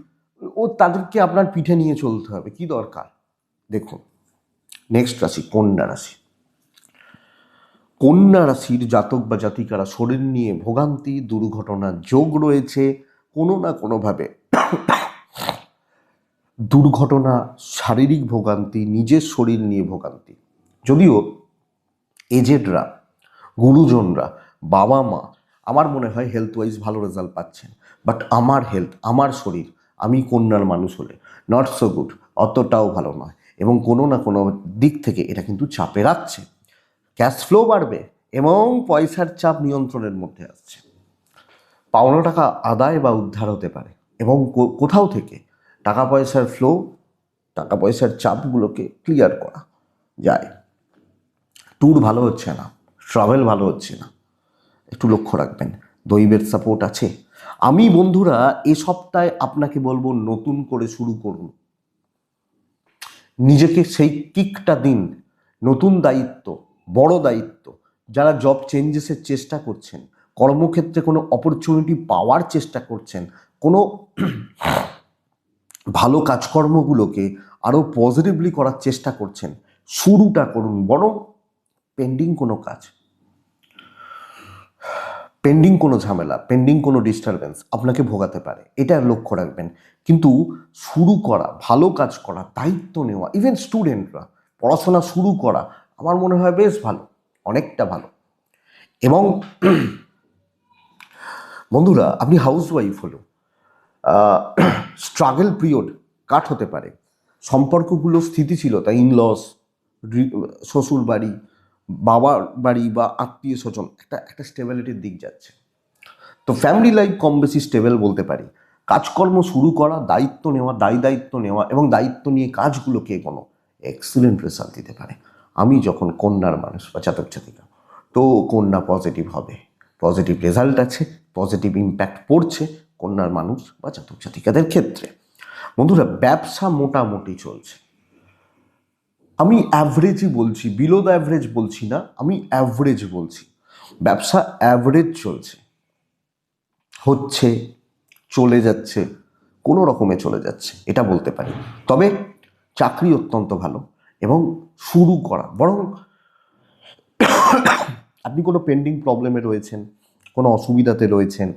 তাদেরকে আপনার পিঠে নিয়ে চলতে হবে, কি দরকার। দেখুন, নেক্সট রাশি কন্যা রাশি। কন্যা রাশির জাতক বা জাতিকারা শরীর নিয়ে ভোগান্তি, দুর্ঘটনার যোগ রয়েছে। কোনো না কোনোভাবে দুর্ঘটনা, শারীরিক ভোগান্তি, নিজের শরীর নিয়ে ভোগান্তি। যদিও এজেডরা, গুরুজনরা, বাবা মা আমার মনে হয় হেলথ ওয়াইজ ভালো রেজাল্ট পাচ্ছেন, বাট আমার হেলথ, আমার শরীর, আমি কন্যার মানুষ হলে নট সো গুড, অতটাও ভালো নয়। এবং কোনো না কোনো দিক থেকে এটা কিন্তু চাপে রাখছে। ক্যাশ ফ্লো বাড়বে এবং পয়সার চাপ নিয়ন্ত্রণের মধ্যে আসছে। পাওনা টাকা আদায় বা উদ্ধার হতে পারে এবং কোথাও থেকে টাকা পয়সার ফ্লো, টাকা পয়সার চাপগুলোকে ক্লিয়ার করা যায়। ট্যুর ভালো হচ্ছে না, ট্রাভেল ভালো হচ্ছে না, একটু লক্ষ্য রাখবেন। দৈবের সাপোর্ট আছে। আমি বন্ধুরা এ সপ্তাহে আপনাকে বলবো, নতুন করে শুরু করুন, নিজেকে সেই কিকটা দিন। নতুন দায়িত্ব, বড় দায়িত্ব। যারা জব চেঞ্জেসের চেষ্টা করছেন, কর্মক্ষেত্রে কোনো অপরচুনিটি পাওয়ার চেষ্টা করছেন, কোনো ভালো কাজকর্মগুলোকে আরও পজিটিভলি করার চেষ্টা করছেন, শুরুটা করুন। বরং পেন্ডিং কোনো কাজ, পেন্ডিং কোনো ঝামেলা, পেন্ডিং কোনো ডিস্টারবেন্স আপনাকে ভোগাতে পারে, এটা লক্ষ্য রাখবেন। কিন্তু শুরু করা, ভালো কাজ করা, দায়িত্ব নেওয়া, ইভেন স্টুডেন্টরা পড়াশোনা শুরু করা আমার মনে হয় বেশ ভালো, অনেকটা ভালো। এবং বন্ধুরা, আপনি হাউস ওয়াইফ হলো, স্ট্রাগল পিরিয়ড কাট হতে পারে, সম্পর্কগুলো স্থিতিশীলতা, ইনলস, শ্বশুর বাড়ি, বাবার বাড়ি বা আত্মীয় স্বজন একটা স্টেবিলিটির দিক যাচ্ছে। তো ফ্যামিলি লাইফ কম বেশি স্টেবল বলতে পারি। কাজকর্ম শুরু করা, দায়িত্ব নেওয়া, দায়িত্ব নেওয়া এবং দায়িত্ব নিয়ে কাজগুলোকে কোনো এক্সিলেন্ট রেজাল্ট দিতে পারে। আমি যখন কন্যার মানুষ বা জাতক জাতিকা, তো কন্যা পজিটিভ হবে, পজিটিভ রেজাল্ট আছে, পজিটিভ ইম্প্যাক্ট পড়ছে কন্যার মানুষ বা জাতক জাতিকাদের ক্ষেত্রে। বন্ধুরা, ব্যবসা মোটামুটি চলছে। আমি অ্যাভারেজই বলছি, বিলো দ্য অ্যাভারেজ বলছি না, আমি অ্যাভারেজ বলছি। ব্যবসা অ্যাভারেজ চলছে, হচ্ছে, চলে যাচ্ছে, কোনো রকমে চলে যাচ্ছে, এটা বলতে পারি। তবে চাকরি অত্যন্ত ভালো এবং শুরু করা, বরং আপনি কোনো পেন্ডিং প্রবলেমে রয়েছেন, কোনো অসুবিধাতে রয়েছেন,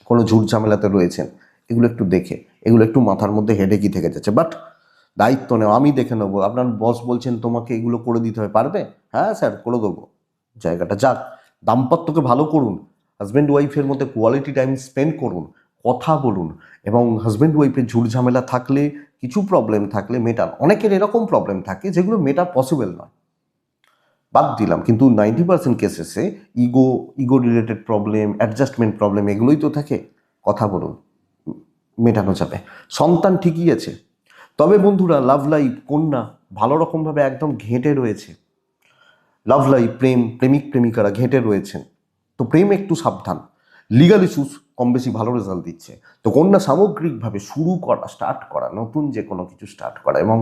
কোনো ঝুট ঝামেলাতে রয়েছেন, এগুলো একটু দেখে, এগুলো একটু মাথার মধ্যে হেডেকই থেকে যাচ্ছে, বাট দায়িত্ব নেও, আমি দেখে নেবো। আপনার বস বলছেন তোমাকে এগুলো করে দিতে হবে, পারবে? হ্যাঁ স্যার, করে দেবো। জায়গাটা যাক। দাম্পত্যকে ভালো করুন, হাজব্যান্ড ওয়াইফের মধ্যে কোয়ালিটি টাইম স্পেন্ড করুন, কথা বলুন, এবং হাজব্যান্ড ওয়াইফের ঝুট ঝামেলা থাকলে, কিছু প্রবলেম থাকলে মেটান। অনেকের এরকম প্রবলেম থাকে যেগুলো মেটা পসিবল নয়, বাদ দিলাম, কিন্তু 90% কেসেসে ego related problem, adjustment problem এগুলোই তো থাকে। কথা বলুন, মেটানো যাবে। সন্তান ঠিকই আছে, তবে বন্ধুরা লাভ লাইফ কন্যা ভালো রকমভাবে একদম ঘেঁটে রয়েছে। লাভ লাইফ প্রেমিক প্রেমিকারা ঘেঁটে রয়েছেন, তো প্রেম একটু সাবধান। লিগাল ইস্যুস কম বেশি ভালো রেজাল্ট দিচ্ছে। তো কন্যা সামগ্রিকভাবে স্টার্ট করা, নতুন যে কোনো কিছু স্টার্ট করা এবং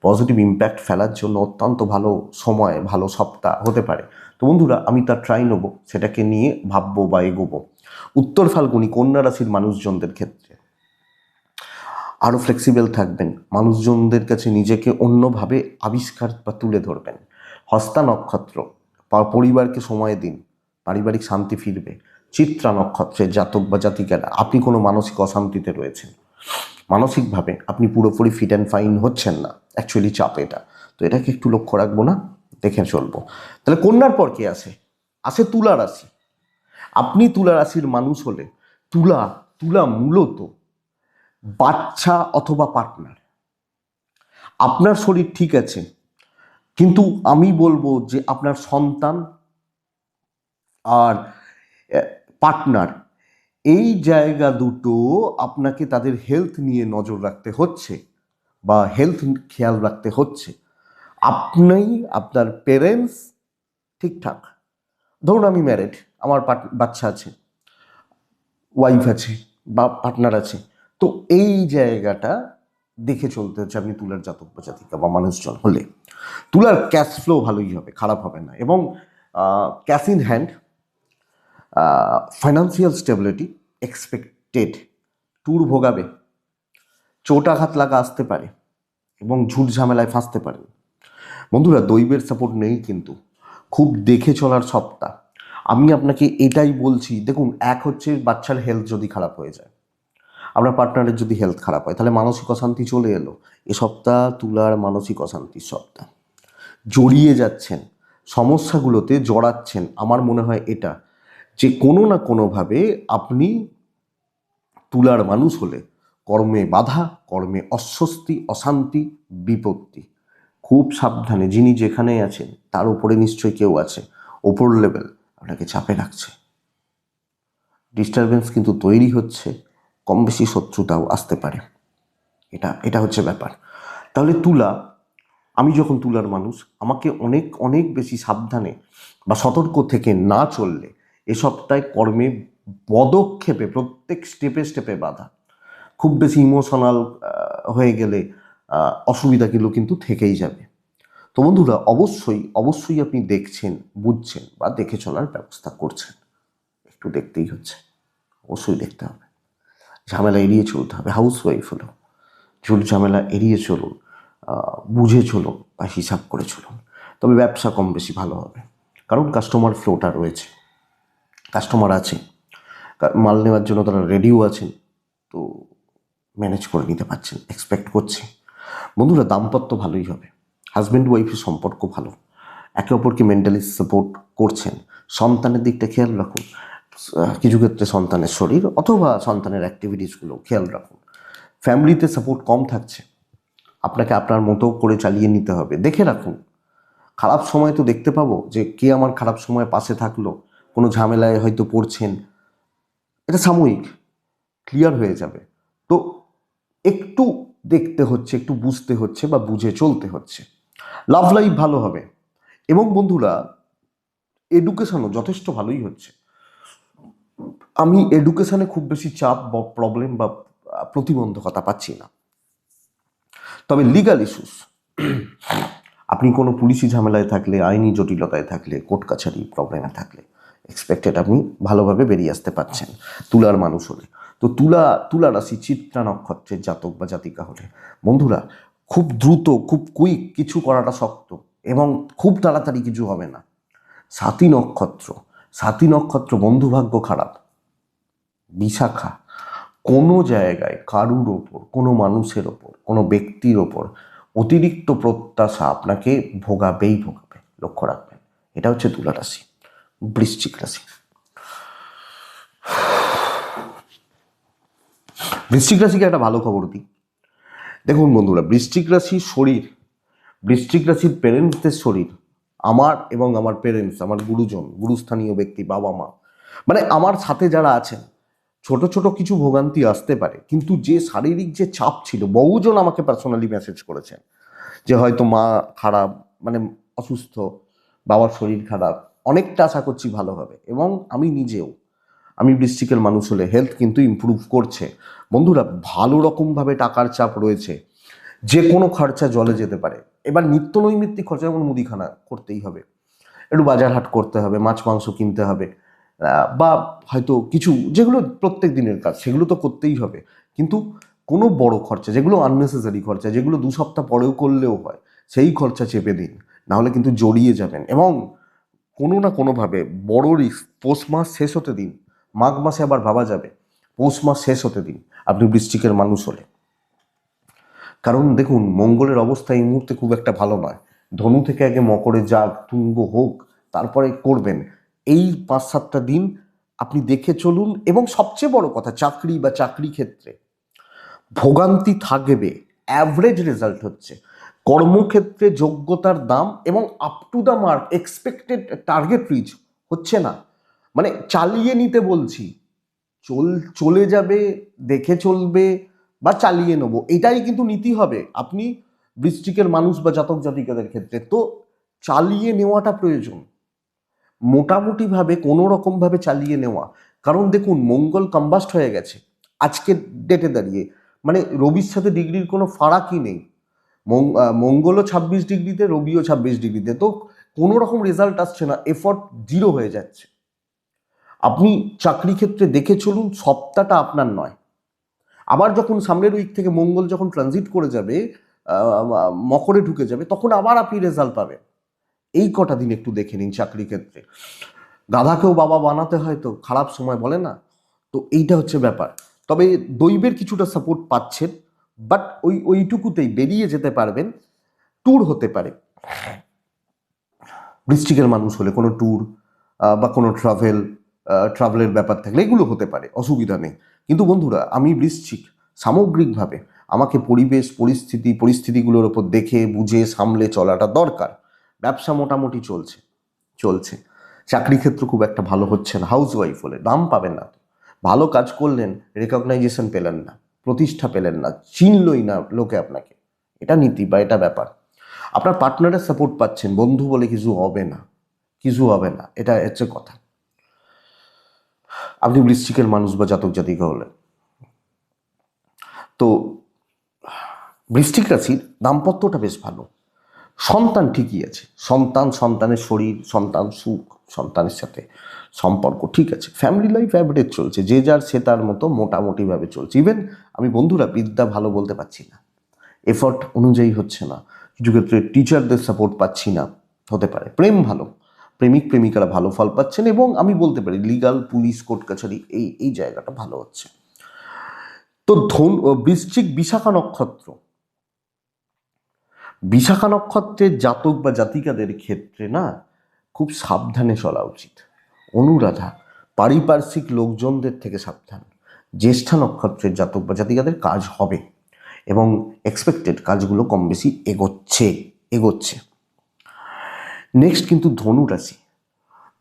পজিটিভ ইম্প্যাক্ট ফেলার জন্য অত্যন্ত ভালো সময়, ভালো সপ্তাহ হতে পারে। তো বন্ধুরা আমি তার ট্রাই নেবো, সেটাকে নিয়ে ভাববো বা এগোবো। উত্তর ফাল্গুনি কন্যা রাশির মানুষজনদের ক্ষেত্রে আরও ফ্লেক্সিবল থাকবেন, মানুষজনদের কাছে নিজেকে অন্যভাবে আবিষ্কার বা তুলে ধরবেন। হস্তা নক্ষত্র, পরিবারকে সময় দিন, পারিবারিক শান্তি ফিরবে। চিত্রা নক্ষত্রের জাতক বা জাতিকারা আপনি কোনো মানসিক অশান্তিতে রয়েছেন, মানসিকভাবে আপনি পুরোপুরি ফিট অ্যান্ড ফাইন হচ্ছেন না, অ্যাকচুয়ালি চাপ এটা। তো এটাকে একটু লক্ষ্য রাখবো না, দেখে চলবো। তাহলে কন্যার পর কে আসে? আসে তুলা রাশি। আপনি তুলা রাশির মানুষ হলে তুলা তুলা মূলত বাচ্চা অথবা পার্টনার। আপনার শরীর ঠিক আছে, কিন্তু আমি বলবো যে আপনার সন্তান আর পার্টনার, এই জায়গা দুটো আপনাকে তাদের হেলথ নিয়ে নজর রাখতে হচ্ছে বা হেলথ খেয়াল রাখতে হচ্ছে। আপনি, আপনার পেরেন্টস ঠিকঠাক, ধরুন আমি ম্যারেড, আমার বাচ্চা আছে, ওয়াইফ আছে বা পার্টনার আছে, তো এই জায়গাটা দেখে চলতে হচ্ছে। আপনি তুলার জাতক বা জাতিকা বা মানুষজন হলে তুলার ক্যাশ ফ্লো ভালোই হবে, খারাপ হবে না, এবং cash in hand, financial stability expected. Tour ভোগাবে, চোট আঘাত লাগা আসতে পারে এবং ঝুট ঝামেলায় ফাঁসতে পারেন। বন্ধুরা দৈবের সাপোর্ট নেই, কিন্তু খুব দেখে চলার সপ্তাহ। আমি আপনাকে এটাই বলছি, দেখুন, এক হচ্ছে বাচ্চার হেলথ যদি খারাপ হয়ে যায়, আপনার পার্টনারের যদি হেলথ খারাপ হয়, তাহলে মানসিক অশান্তি চলে এলো। এ সপ্তাহ তুলার মানসিক অশান্তির সপ্তাহ। জড়িয়ে যাচ্ছেন, সমস্যাগুলোতে জড়াচ্ছেন। আমার মনে হয় এটা যে কোনো না কোনোভাবে আপনি তুলার মানুষ হলে কর্মে বাধা, কর্মে অস্বস্তি, অশান্তি, বিপত্তি। খুব সাবধানে, যিনি যেখানে আছেন তার উপরে নিশ্চয়ই কেউ আছে, ওপর লেভেল আপনাকে চাপে রাখছে। ডিস্টারবেন্স কিন্তু তৈরি হচ্ছে, কম বেশি শত্রুতাও আসতে পারে। এটা এটা হচ্ছে ব্যাপার। তাহলে তুলা, আমি যখন তুলার মানুষ, আমাকে অনেক অনেক বেশি সাবধানে বা সতর্ক থেকে না চললে এ সপ্তাহে কর্মে পদক্ষেপে প্রত্যেক স্টেপে স্টেপে বাধা। খুব বেশি ইমোশনাল হয়ে গেলে অসুবিধাগুলো কিন্তু থেকেই যাবে। তো বন্ধুরা অবশ্যই অবশ্যই আপনি দেখছেন, বুঝছেন বা দেখে চলার ব্যবস্থা করছেন। একটু দেখতেই হচ্ছে, অবশ্যই দেখতে হবে। ঝামেলা এড়িয়ে চলতে হবে। হাউস ওয়াইফ হলো ঝুট ঝামেলা এড়িয়ে চলুন, বুঝে চলুন বা হিসাব করে চলুন। তবে ব্যবসা কম বেশি ভালো হবে, কারণ কাস্টমার ফ্লোটা রয়েছে, কাস্টমার আছে, মাল নেওয়ার জন্য তারা রেডিও আছেন, তো ম্যানেজ করে নিতে পারছেন, এক্সপেক্ট করছি। বন্ধুরা দাম্পত্য ভালোই হবে, হাজব্যান্ড ওয়াইফের সম্পর্ক ভালো, একে অপরকে মেন্টালি সাপোর্ট করছেন। সন্তানের দিকটা খেয়াল রাখুন, কিছু ক্ষেত্রে সন্তানের শরীর অথবা সন্তানের অ্যাক্টিভিটিসগুলো খেয়াল রাখুন। ফ্যামিলিতে সাপোর্ট কম থাকছে, আপনাকে আপনার মতো করে চালিয়ে নিতে হবে। দেখে রাখুন, খারাপ সময় তো দেখতে পাবো যে কে আমার খারাপ সময় পাশে থাকলো, কোনো ঝামেলায় হয়তো পড়ছেন, এটা সাময়িক, ক্লিয়ার হয়ে যাবে। তো একটু দেখতে হচ্ছে, একটু বুঝতে হচ্ছে বা বুঝে চলতে হচ্ছে। লাভ লাইফ ভালো হবে, এবং বন্ধুরা এডুকেশনও যথেষ্ট ভালোই হচ্ছে। আমি এডুকেশনে খুব বেশি চাপ বা প্রবলেম বা প্রতিবন্ধকতা পাচ্ছি না। তবে লিগাল ইস্যুস, আপনি কোনো পুলিশি ঝামেলায় থাকলে, আইনি জটিলতায় থাকলে, কোর্ট কাছারি প্রবলেমে থাকলে এক্সপেক্টেড আপনি ভালোভাবে বেরিয়ে আসতে পারছেন তুলার মানুষ হলে। তো তুলা রাশি চিত্রা নক্ষত্রের জাতক বা জাতিকা হলে বন্ধুরা খুব দ্রুত, খুব কুইক কিছু করাটা শক্ত, এবং খুব তাড়াতাড়ি কিছু হবে না। সাতী নক্ষত্র বন্ধুভাগ্য খারাপ। বিশাখা, কোনো জায়গায় কারুর ওপর, কোনো মানুষের ওপর, কোনো ব্যক্তির ওপর অতিরিক্ত প্রত্যাশা আপনাকে ভোগাবেই ভোগাবে, লক্ষ্য রাখবেন। এটা হচ্ছে তুলা রাশি। বৃশ্চিক রাশি, বৃশ্চিক রাশিকে একটা ভালো খবর দিই। দেখুন বন্ধুরা, বৃশ্চিক রাশির শরীর, বৃশ্চিক রাশির পেরেন্টসদের শরীর, আমার এবং আমার পেরেন্টস, আমার গুরুজন, গুরুস্থানীয় ব্যক্তি, বাবা মা, মানে আমার সাথে যারা আছেন, ছোট ছোট কিছু ভোগান্তি আসতে পারে, কিন্তু যে শারীরিক যে চাপ ছিল, বহুজন আমাকে পার্সোনালি মেসেজ করেছেন যে হয়তো মা খারাপ, মানে অসুস্থ, বাবার শরীর খারাপ, অনেকটা আশা করছি ভালো হবে। এবং আমি নিজেও, আমি বৃশ্চিকের মানুষ হলে হেলথ কিন্তু ইমপ্রুভ করছে। বন্ধুরা, ভালো রকমভাবে টাকার চাপ রয়েছে, যে কোনো খরচা জলে যেতে পারে। এবার নিত্য নৈমিত্তিক খরচা, যেমন মুদিখানা করতেই হবে, একটু বাজার হাট করতে হবে, মাছ মাংস কিনতে হবে, বা হয়তো কিছু যেগুলো প্রত্যেক দিনের কাজ সেগুলো তো করতেই হবে, কিন্তু কোনো বড় খরচা যেগুলো আননেসেসারি খরচা, যেগুলো 2 সপ্তাহ পরেও করলেও হয়, সেই খরচা চেপে দিন, নাহলে কিন্তু জড়িয়ে যাবেন। এবং কোনো না কোনোভাবে বড় রিস্ক পৌষ মাস শেষ হতে দিন, মাঘ মাসে আবার ভাবা যাবে, পৌষ মাস শেষ হতে দিন আপনি বৃশ্চিকের মানুষ হলে। কারণ দেখুন, মঙ্গলের অবস্থা এই মুহূর্তে খুব একটা ভালো নয়। ধনু থেকে আগে মকরে যাক, তুঙ্গ হোক, তারপরে করবেন। এই 5-7টা দিন আপনি দেখে চলুন। এবং সবচেয়ে বড় কথা, চাকরি বা চাকরি ক্ষেত্রে ভোগান্তি থাকবে, অ্যাভারেজ রেজাল্ট হচ্ছে। কর্মক্ষেত্রে যোগ্যতার দাম এবং up to the mark expected target reach হচ্ছে না, মানে চালিয়ে নিতে বলছি, চলে যাবে, দেখে চলবে বা চালিয়ে নেবো, এটাই কিন্তু নীতি হবে। আপনি বৃশ্চিকের মানুষ বা জাতক জাতিকাদের ক্ষেত্রে তো চালিয়ে নেওয়াটা প্রয়োজন, মোটামুটিভাবে কোনো রকমভাবে চালিয়ে নেওয়া। কারণ দেখুন, মঙ্গল কম্বাস্ট হয়ে গেছে আজকের ডেটে দাঁড়িয়ে, মানে রবির সাথে ডিগ্রির কোনো ফারাকই নেই। মঙ্গলও 26 ডিগ্রিতে, রবিও 26 ডিগ্রিতে, তো কোনো রকম রেজাল্ট আসছে না, এফর্ট জিরো হয়ে যাচ্ছে। আপনি চাকরি ক্ষেত্রে দেখে চলুন, সপ্তাহটা আপনার নয়। আবার যখন সামনের উইক থেকে মঙ্গল যখন ট্রানজিট করে যাবে, মকরে ঢুকে যাবে, তখন আবার আপনি রেজাল্ট পাবেন। এই কটা দিন একটু দেখে নিন চাকরি ক্ষেত্রে। গাধাকেও বাবা বানাতে হয় তো, খারাপ সময় বলে না, তো এইটা হচ্ছে ব্যাপার। তবে দৈবের কিছুটা সাপোর্ট পাচ্ছেন, বাট ওইটুকুতেই বেরিয়ে যেতে পারবেন। ট্যুর হতে পারে বৃশ্চিকের মানুষ হলে, কোনো ট্যুর বা কোনো ট্রাভেলের ব্যাপার থাকলে এগুলো হতে পারে, অসুবিধা নেই। কিন্তু বন্ধুরা, আমি বৃশ্চিক, সামগ্রিকভাবে আমাকে পরিস্থিতিগুলোর ওপর দেখে বুঝে সামলে চলাটা দরকার। ব্যবসা মোটামুটি চলছে চলছে, চাকরি ক্ষেত্র খুব একটা ভালো হচ্ছে না। হাউস ওয়াইফ হলে দাম পাবেন না, ভালো কাজ করলেন, রেকগনাইজেশন পেলেন না, প্রতিষ্ঠা পেলেন না, চিনলই না লোকে আপনাকে, এটা নীতি বা এটা ব্যাপার। আপনার পার্টনারের সাপোর্ট পাচ্ছেন, বন্ধু বলে কিছু হবে না, কিছু হবে না, এটা হচ্ছে কথা। আপনি বৃশ্চিকের মানুষ বা জাতক জাতিকা হলে, তো বৃশ্চিক রাশির দাম্পত্যটা বেশ ভালো, সন্তান ঠিকই আছে, সন্তানের শরীর, সন্তান সুখ, সন্তানের সাথে সম্পর্ক ঠিক আছে, ফ্যামিলি লাইফ অ্যাভারেজ চলছে, যে যার সে তার মতো মোটামুটিভাবে চলছে। ইভেন আমি বন্ধুরা বিদ্যা ভালো বলতে পারছি না, এফর্ট অনুযায়ী হচ্ছে না, কিছু ক্ষেত্রে টিচারদের সাপোর্ট পাচ্ছি না, হতে পারে। প্রেম ভালো, প্রেমিক প্রেমিকারা ভালো ফল পাচ্ছেন, এবং আমি বলতে পারি লিগাল, পুলিশ, কোর্ট কাছারি, এই জায়গাটা ভালো হচ্ছে। তো বৃশ্চিক বিশাখা নক্ষত্র, বিশাখা নক্ষত্রের জাতক বা জাতিকাদের ক্ষেত্রে না খুব সাবধানে চলা উচিত। অনুরাধা, পারিপার্শ্বিক লোকজনদের থেকে সাবধান। জ্যেষ্ঠা নক্ষত্রের জাতক বা জাতিকাদের কাজ হবে, এবং এক্সপেক্টেড কাজগুলো কম বেশি এগোচ্ছে। নেক্সট কিন্তু ধনু রাশি।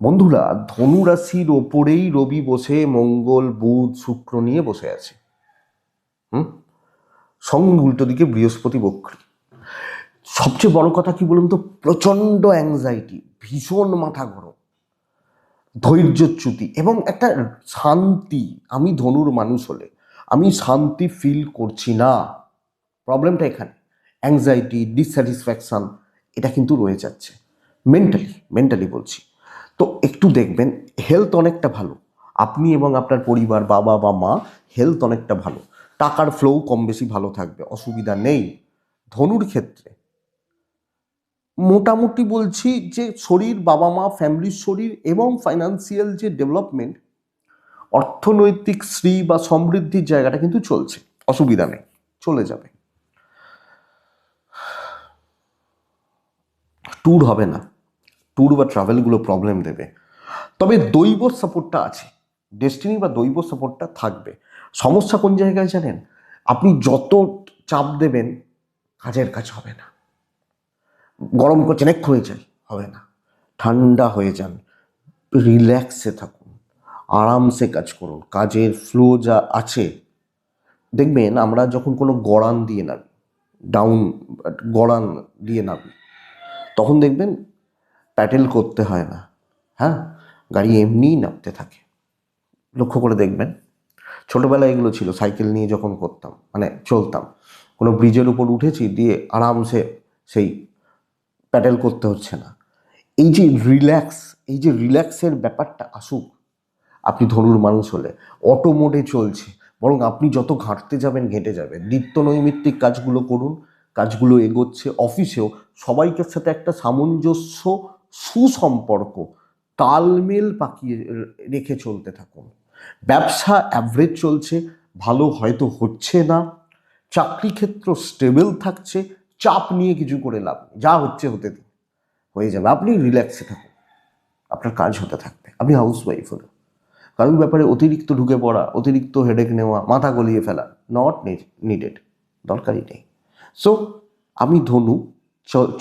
বন্ধুরা, ধনু রাশির ওপরেই রবি বসে মঙ্গল বুধ শুক্র নিয়ে বসে আছে। সঙ্গে উল্টো দিকে বৃহস্পতি বক্রী। সবচেয়ে বড় কথা কি বলুন তো, প্রচণ্ড অ্যাংজাইটি, ভীষণ মাথা গরম, ধৈর্যচ্যুতি এবং একটা শান্তি। আমি ধনুর মানুষ হলে আমি শান্তি ফিল করছি না, প্রবলেমটা এখানে। অ্যাংজাইটি, ডিসস্যাটিসফ্যাকশান, এটা কিন্তু রয়ে যাচ্ছে মেন্টালি বলছি। তো একটু দেখবেন, হেলথ অনেকটা ভালো, আপনি এবং আপনার পরিবার, বাবা বা মা, হেলথ অনেকটা ভালো, টাকার ফ্লো কম বেশি ভালো থাকবে, অসুবিধা নেই। ধনুর ক্ষেত্রে মোটামুটি বলছি যে শরীর, বাবা মা, ফ্যামিলির শরীর এবং ফাইন্যান্সিয়াল যে ডেভেলপমেন্ট, অর্থনৈতিক শ্রী বা সমৃদ্ধির জায়গাটা কিন্তু চলছে, অসুবিধা নেই, চলে যাবে। ট্যুর হবে না, ট্যুর বা ট্রাভেলগুলো প্রবলেম দেবে। তবে দৈব সাপোর্টটা আছে, ডেস্টিনি বা দৈব সাপোর্টটা থাকবে। সমস্যা কোন জায়গায় জানেন? আপনি যত চাপ দেবেন কাজের কাজ হবে না। গরম করছেন এক্ষুনি চাই, হবে না। ঠান্ডা হয়ে যান, রিল্যাক্সে থাকুন, আরামসে কাজ করুন, কাজের ফ্লো যা আছে। দেখবেন আমরা যখন কোনো গড়ান দিয়ে নামি, ডাউন গড়ান দিয়ে নামি, তখন দেখবেন প্যাডেল করতে হয় না। হ্যাঁ, গাড়ি এমনিই নামতে থাকে। লক্ষ্য করে দেখবেন, ছোটোবেলায় এগুলো ছিল। সাইকেল নিয়ে যখন করতাম, মানে চলতাম, কোনো ব্রিজের উপর উঠেছি, দিয়ে আরামসে সেই প্যাডেল করতে হচ্ছে না। এই যে রিল্যাক্স, এই যে রিল্যাক্সের ব্যাপারটা আসুক। আপনি ধনুর মানুষ হলে অটো মোডে চলছে, বরং আপনি যত ঘাঁটতে যাবেন ঘেঁটে যাবেন। নিত্য নৈমিত্তিক কাজগুলো করুন, কাজগুলো এগোচ্ছে। অফিসেও সবাইকার সাথে একটা সামঞ্জস্য, সুসম্পর্ক, তালমেল পাকিয়ে রেখে চলতে থাকুন। ব্যবসা অ্যাভারেজ চলছে, ভালো হয়তো হচ্ছে না। চাকরি ক্ষেত্র স্টেবল থাকছে, চাপ নিয়ে কিছু করে লাভ নেই, যা হচ্ছে হতে দিন, হয়ে যাবে। আপনি রিল্যাক্সে থাকুন, আপনার কাজ হতে থাকবে। আপনি হাউস ওয়াইফ হলো, কারোর ব্যাপারে অতিরিক্ত ঢুকে পড়া, অতিরিক্ত হেডেক নেওয়া, মাথা গলিয়ে ফেলা নট নিডেড, দরকারই নেই। সো আমি ধনু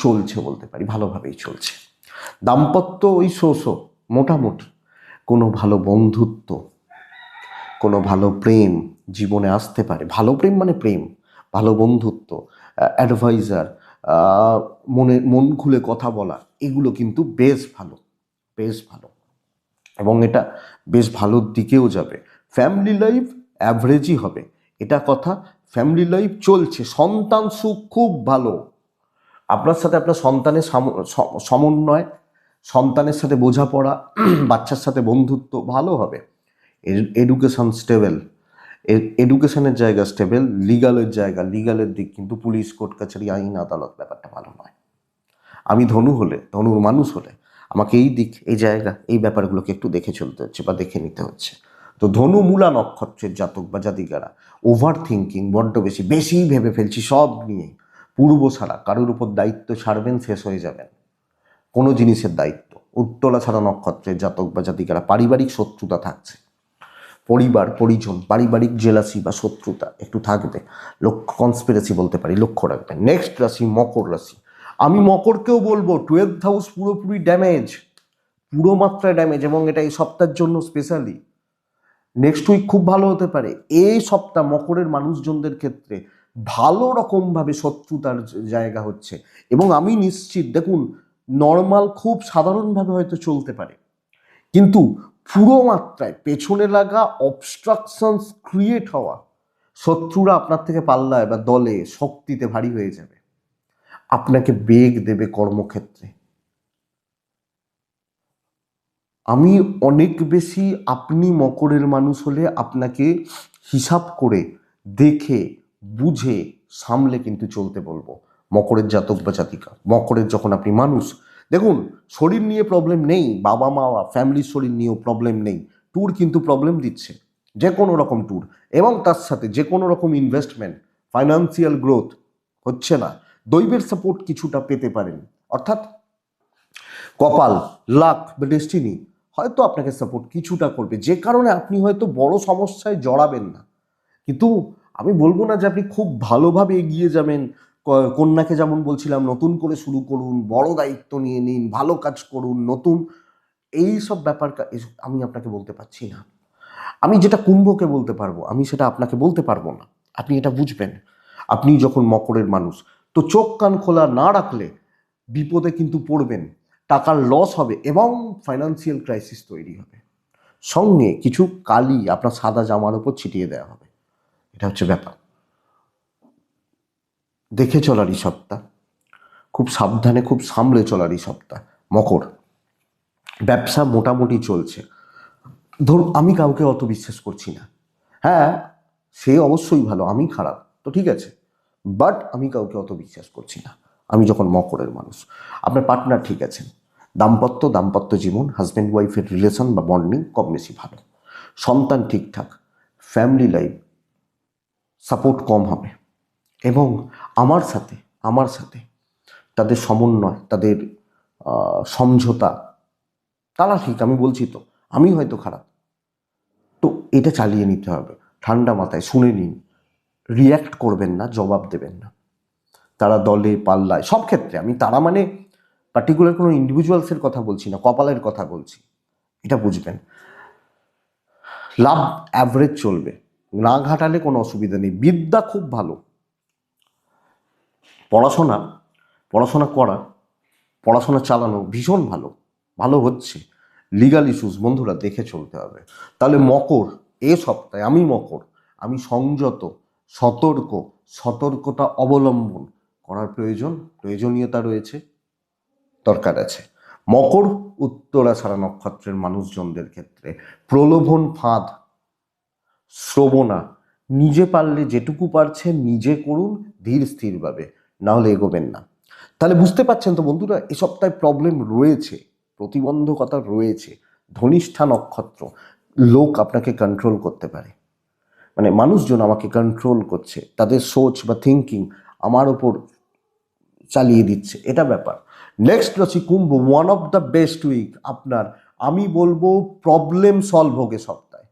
চলছে বলতে পারি, ভালোভাবেই চলছে। দাম্পত্য ওই মোটামুটি। কোনো ভালো বন্ধুত্ব, কোনো ভালো প্রেম জীবনে আসতে পারে। ভালো প্রেম মানে প্রেম, ভালো বন্ধুত্ব, অ্যাডভাইজার, মন খুলে কথা বলা, এগুলো কিন্তু বেশ ভালো, বেশ ভালো, এবং এটা বেশ ভালোর দিকেও যাবে। ফ্যামিলি লাইফ অ্যাভারেজই হবে, এটা কথা। ফ্যামিলি লাইফ চলছে, সন্তান সুখ খুব ভালো। আপনার সাথে আপনার সন্তানের সমন্বয়, সন্তানের সাথে বোঝাপড়া, বাচ্চার সাথে বন্ধুত্ব ভালো হবে। এডুকেশন স্টেবল, এডুকেশনের জায়গা স্টেবল, লিগালের দিক কিন্তু পুলিশ, কোর্ট কাছারি, আইন আদালত, ব্যাপারটা ভালো নয়। আমি ধনুর মানুষ হলে আমাকে এই দিক, এই জায়গা, এই ব্যাপারগুলোকে একটু দেখে চলতে হচ্ছে বা দেখে নিতে হচ্ছে। তো ধনু মূলা নক্ষত্রের জাতক বা জাতিকারা ওভার থিঙ্কিং বড্ড বেশি ভেবে ফেলছি সব নিয়ে, পূর্ব ছাড়া কারোর উপর দায়িত্ব ছাড়বেন, শেষ হয়ে যাবেন কোনো জিনিসের দায়িত্ব। উত্তরা ছাড়া নক্ষত্রের জাতক বা জাতিকারা পারিবারিক শত্রুতা থাকছে, পরিবার পরিজন পারিবারিক জেলাসি বা শত্রুতা একটু থাকবে। কনস্পিরেসি বলতে পারি, লক্ষ্য রাখবেন। নেক্সট রাশি মকর রাশি। আমি মকরকেও বলবো 12th হাউস পুরোপুরি ড্যামেজ, পুরো মাত্রায় ড্যামেজ, এবং এটা এই সপ্তাহের জন্য স্পেশালি। নেক্সট উইক খুব ভালো হতে পারে। এই সপ্তাহ মকরের মানুষজনদের ক্ষেত্রে ভালো রকমভাবে শত্রুতার জায়গা হচ্ছে, এবং আমি নিশ্চিত, দেখুন, নর্মাল খুব সাধারণভাবে হয়তো চলতে পারে, কিন্তু পুরো মাত্রায় পেছনে লাগা অবস্ট্রাকশনস ক্রিয়েট হওয়া, শত্রুরা আপনার থেকে পাল্লায় বা দলে শক্তিতে ভারী হয়ে যাবে, আপনাকে বেগ দেবে কর্মক্ষেত্রে। আমি অনেক বেশি, আপনি মকরের মানুষ হলে আপনাকে হিসাব করে, দেখে, বুঝে, সামলে কিন্তু চলতে বলবো। মকরের জাতক বা জাতিকা, মকরের যখন আপনি মানুষ, দেখুন, শরীর নিয়ে প্রবলেম নেই, বাবা মা ফ্যামিলির শরীর নিয়েও প্রবলেম নেই। ট্যুর কিন্তু প্রবলেম দিচ্ছে, যে কোনো রকম ট্যুর, এবং তার সাথে যে কোনো রকম ইনভেস্টমেন্ট, ফাইন্যান্সিয়াল গ্রোথ হচ্ছে না। দৈবের সাপোর্ট কিছুটা পেতে পারেন, অর্থাৎ কপাল, লাক বা ডেস্টিনি হয়তো আপনাকে সাপোর্ট কিছুটা করবে, যে কারণে আপনি হয়তো বড় সমস্যায় জড়াবেন না। কিন্তু আমি বলবো না যে আপনি খুব ভালোভাবে এগিয়ে যাবেন। কন্যাকে যেমন বলছিলাম, নতুন করে শুরু করুন, বড় দায়িত্ব নিয়ে নিন, ভালো কাজ করুন, নতুন এই সব ব্যাপার আমি আপনাকে বলতে পারছি না। আমি যেটা কুম্ভকে বলতে পারবো, আমি সেটা আপনাকে বলতে পারবো না। আপনি এটা বুঝবেন, আপনি যখন মকরের মানুষ। তো চোখ কান খোলা না রাখলে বিপদে কিন্তু পড়বেন, টাকার লস হবে, এবং ফাইন্যান্সিয়াল ক্রাইসিস তৈরি হবে। সঙ্গে কিছু কালি আপনার সাদা জামার উপর ছিটিয়ে দেওয়া হবে। এটা হচ্ছে ব্যাপার। দেখে চলারই সপ্তাহ, খুব সাবধানে, খুব সামলে চলারই সপ্তাহ। মকর, ব্যবসা মোটামুটি চলছে। ধরুন, আমি কাউকে অত বিশ্বাস করছি না। হ্যাঁ, সে অবশ্যই ভালো, আমি খারাপ, তো ঠিক আছে, বাট আমি কাউকে অত বিশ্বাস করছি না। আমি যখন মকরের মানুষ। আপনার পার্টনার ঠিক আছেন, দাম্পত্য জীবন, হাজব্যান্ড ওয়াইফের রিলেশন বা বন্ডিং কম বেশি ভালো, সন্তান ঠিকঠাক, ফ্যামিলি লাইফ সাপোর্ট কম হবে, এবং আমার সাথে তাদের সমন্বয়, তাদের সমঝোতা, তারা ঠিক, আমি বলছি তো, আমি হয়তো খারাপ, তো এটা চালিয়ে নিতে হবে। ঠান্ডা মাথায় শুনে নিন, রিয়্যাক্ট করবেন না, জবাব দেবেন না। তারা দলে পাল্লায় সব ক্ষেত্রে, আমি তারা মানে পার্টিকুলার কোনো ইন্ডিভিজুয়ালসের কথা বলছি না, কপালের কথা বলছি, এটা বুঝবেন। লাভ অ্যাভারেজ চলবে, না ঘাটালে কোনো অসুবিধা নেই। বিদ্যা খুব ভালো, পড়াশোনা পড়াশোনা করা, পড়াশোনা চালানো ভীষণ ভালো, ভালো হচ্ছে। লিগাল ইস্যুস বন্ধুরা দেখে চলতে হবে। তাহলে মকর, এ সপ্তাহে আমি মকর, আমি সংযত, সতর্ক, সতর্কতা অবলম্বন করার প্রয়োজনীয়তা রয়েছে, দরকার আছে। মকর উত্তরাষাঢ়া নক্ষত্রের মানুষজনদের ক্ষেত্রে প্রলোভন, ফাঁদ, শ্রবণা, নিজে পারলে যেটুকু পারছেন নিজে করুন, ধীর স্থিরভাবে, নাহলে এগোবেন না। তাহলে বুঝতে পারছেন তো বন্ধুরা, এ সপ্তাহে প্রবলেম রয়েছে, প্রতিবন্ধকতা রয়েছে। ধনিষ্ঠা নক্ষত্র, লোক আপনাকে কন্ট্রোল করতে পারে, মানে মানুষজন আমাকে কন্ট্রোল করছে, তাদের সোচ বা থিঙ্কিং আমার ওপর চালিয়ে দিচ্ছে, এটা ব্যাপার। নেক্সট রাশি কুম্ভ, one of the best week আপনার, আমি বলবো প্রবলেম সলভ হোক এ সপ্তাহে,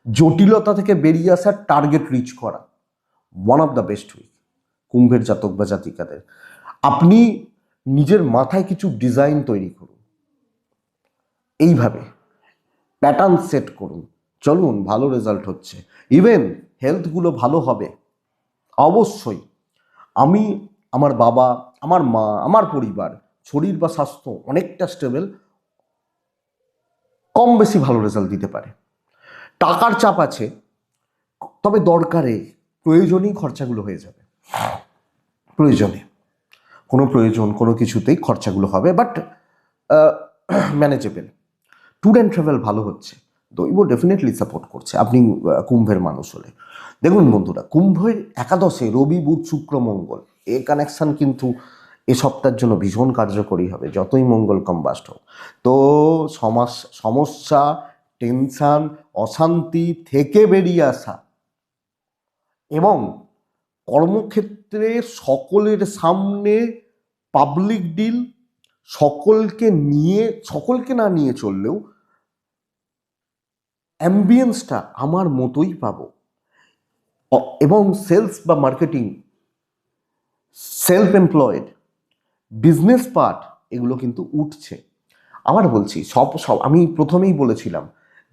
জটিলতা থেকে বেরিয়ে আসার, টার্গেট রিচ করা, one of the best week কুম্ভের জাতক বা জাতিকাদের। আপনি নিজের মাথায় কিছু ডিজাইন তৈরি করুন, এইভাবে প্যাটার্ন সেট করুন, চলুন, ভালো রেজাল্ট হচ্ছে। ইভেন হেলথগুলো ভালো হবে অবশ্যই। আমি, আমার বাবা, আমার মা, আমার পরিবার, শরীর বা স্বাস্থ্য অনেকটা স্টেবল, কম বেশি ভালো রেজাল্ট দিতে পারে। টাকার চাপ আছে, তবে দরকারে, প্রয়োজনেই খরচাগুলো হয়ে যাবে, প্রয়োজনে কোনো কিছুতেই খরচাগুলো হবে, but manageable. Tour and travel ভালো হচ্ছে, দৈব ডেফিনেটলি সাপোর্ট করছে আপনি কুম্ভের মানুষ হলে। দেখুন বন্ধুরা, কুম্ভের একাদশে রবি, বুধ, শুক্র, মঙ্গল, এ কানেকশান কিন্তু এ সপ্তাহের জন্য ভীষণ কার্যকরী হবে, যতই মঙ্গল কম্বাস্ট হোক। তো সমস্যা, টেনশান, অশান্তি থেকে বেরিয়ে আসা এবং কর্মক্ষেত্রে সকলের সামনে পাবলিক ডিল, সকলকে না নিয়ে চললেও অ্যাম্বিয়েন্সটা আমার মতোই পাবো, এবং সেলস বা marketing, self employed, business part, এগুলো কিন্তু উঠছে। আবার বলছি, সব সব আমি প্রথমেই বলেছিলাম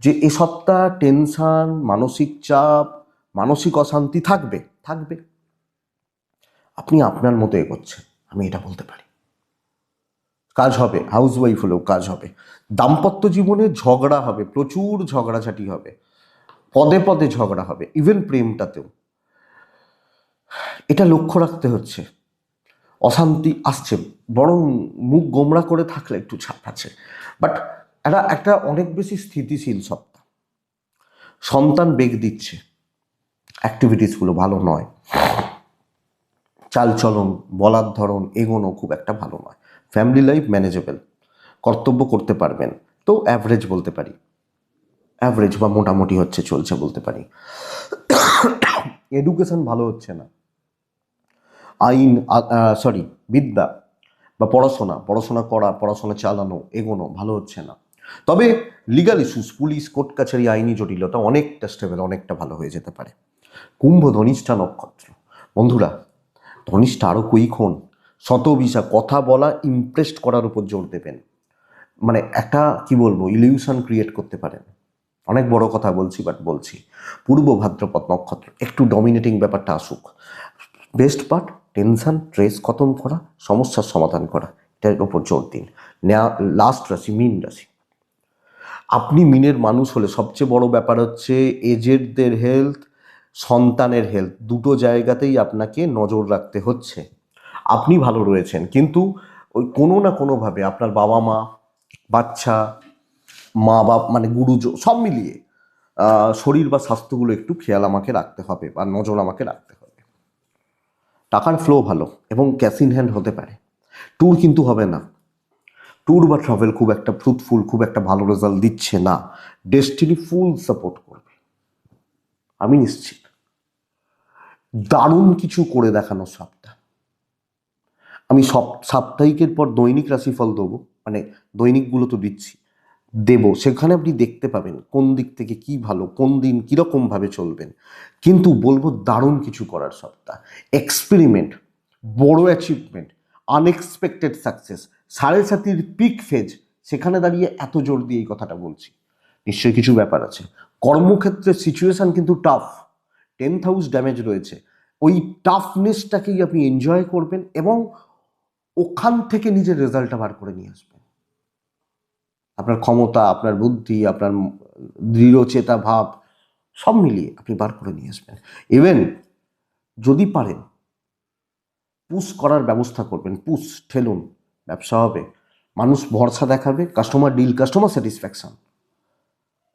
যে এ সপ্তাহ টেনশন, মানসিক চাপ, মানসিক অশান্তি থাকবে থাকবে, আপনি আপনার মতো এগোচ্ছেন, আমি এটা বলতে পারি। কাজ হবে, হাউসওয়াইফ হলেও কাজ হবে। দাম্পত্য জীবনে ঝগড়া হবে, প্রচুর ঝগড়াঝাটি হবে, পদে পদে ঝগড়া হবে, ইভেন প্রেমটাতেও, এটা লক্ষ্য রাখতে হচ্ছে। অশান্তি আসছে, বরং মুখ গোমড়া করে থাকলে একটু ছাপ আছে, বাট একটা অনেক বেশি স্থিতিশীল সপ্তাহ। সন্তান বেগ দিচ্ছে, অ্যাক্টিভিটিসগুলো ভালো নয়, চালচলন, বলার ধরন, এগোনো খুব একটা ভালো নয়। ফ্যামিলি লাইফ ম্যানেজেবল, কর্তব্য করতে পারবেন, তো অ্যাভারেজ বলতে পারি, অ্যাভারেজ বা মোটামুটি হচ্ছে, চলছে বলতে পারি। এডুকেশন ভালো হচ্ছে না, আইন, সরি, বিদ্যা বা পড়াশোনা করা, পড়াশোনা চালানো, এগোনো ভালো হচ্ছে না। তবে লিগাল ইস্যুস, পুলিশ, কোর্ট কাছারি, আইনি জটিলতা অনেকটা স্টেবল, অনেকটা ভালো হয়ে যেতে পারে। কুম্ভ ধনিষ্ঠা নক্ষত্র, বন্ধুরা ধনিষ্ঠা আরও কুইক হন, শতবিশা, কথা বলা, ইমপ্রেসড করার উপর জোর দেবেন, মানে একটা কি বলবো, ইলিউশন ক্রিয়েট করতে পারেন। অনেক বড় কথা বলছি, বাট বলছি। পূর্ব ভাদ্রপদ নক্ষত্র, একটু ডমিনেটিং ব্যাপারটা আসুক। বেস্ট পার্ট, টেনশন, স্ট্রেস খতম করা, সমস্যার সমাধান করা, এটার উপর জোর দিন। লাস্ট রাশি মীন রাশি, আপনি মিনের মানুষ হলে সবচেয়ে বড় ব্যাপার হচ্ছে এজেডদের হেলথ, সন্তানের হেলথ, দুটো জায়গাতেই আপনাকে নজর রাখতে হচ্ছে। আপনি ভালো রয়েছেন, কিন্তু ওই কোনো না কোনোভাবে আপনার বাবা মা, বাচ্চা, মা বাপ, মানে গুরুজন, সব মিলিয়ে শরীর বা স্বাস্থ্যগুলো একটু খেয়াল আমাকে রাখতে হবে, বা নজর আমাকে রাখতে হবে। টাকার ফ্লো ভালো এবং ক্যাশ ইন হ্যান্ড হতে পারে। ট্যুর কিন্তু হবে না, ট্যুর বা ট্রাভেল খুব একটা ফ্রুটফুল, খুব একটা ভালো রেজাল্ট দিচ্ছে না। ডেস্টিনি ফুল সাপোর্ট করবে, আমি নিশ্চিত। দারুণ কিছু করে দেখানো সপ্তাহ, আমি সাপ্তাহিকের পর দৈনিক রাশিফল দেবো, মানে দৈনিকগুলো তো দিচ্ছি, দেব, সেখানে আপনি দেখতে পাবেন কোন দিক থেকে কি ভালো, কোন দিন কীরকমভাবে চলবেন। কিন্তু বলবো দারুণ কিছু করার সপ্তাহ, এক্সপেরিমেন্ট, বড় অ্যাচিভমেন্ট, আনএক্সপেক্টেড সাকসেস, সাড়ে সাতির পিক ফেজ, সেখানে দাঁড়িয়ে এত জোর দিয়ে এই কথাটা বলছি, নিশ্চয়ই কিছু ব্যাপার আছে। কর্মক্ষেত্রে সিচুয়েশান কিন্তু টাফ, 10th হাউস ড্যামেজ রয়েছে, ওই টাফনেসটাকেই আপনি এনজয় করবেন এবং ওখান থেকে নিজের রেজাল্টটা বার করে নিয়ে আসবেন। আপনার ক্ষমতা, আপনার বুদ্ধি, আপনার দৃঢ় চেতা ভাব সব মিলিয়ে আপনি বার করে নিয়ে আসবেন। ইভেন যদি পারেন পুশ করার ব্যবস্থা করবেন, পুশ ঠেলুন, ব্যবসা হবে, মানুষ ভরসা দেখাবে, কাস্টমার ডিল, কাস্টমার স্যাটিসফ্যাকশন,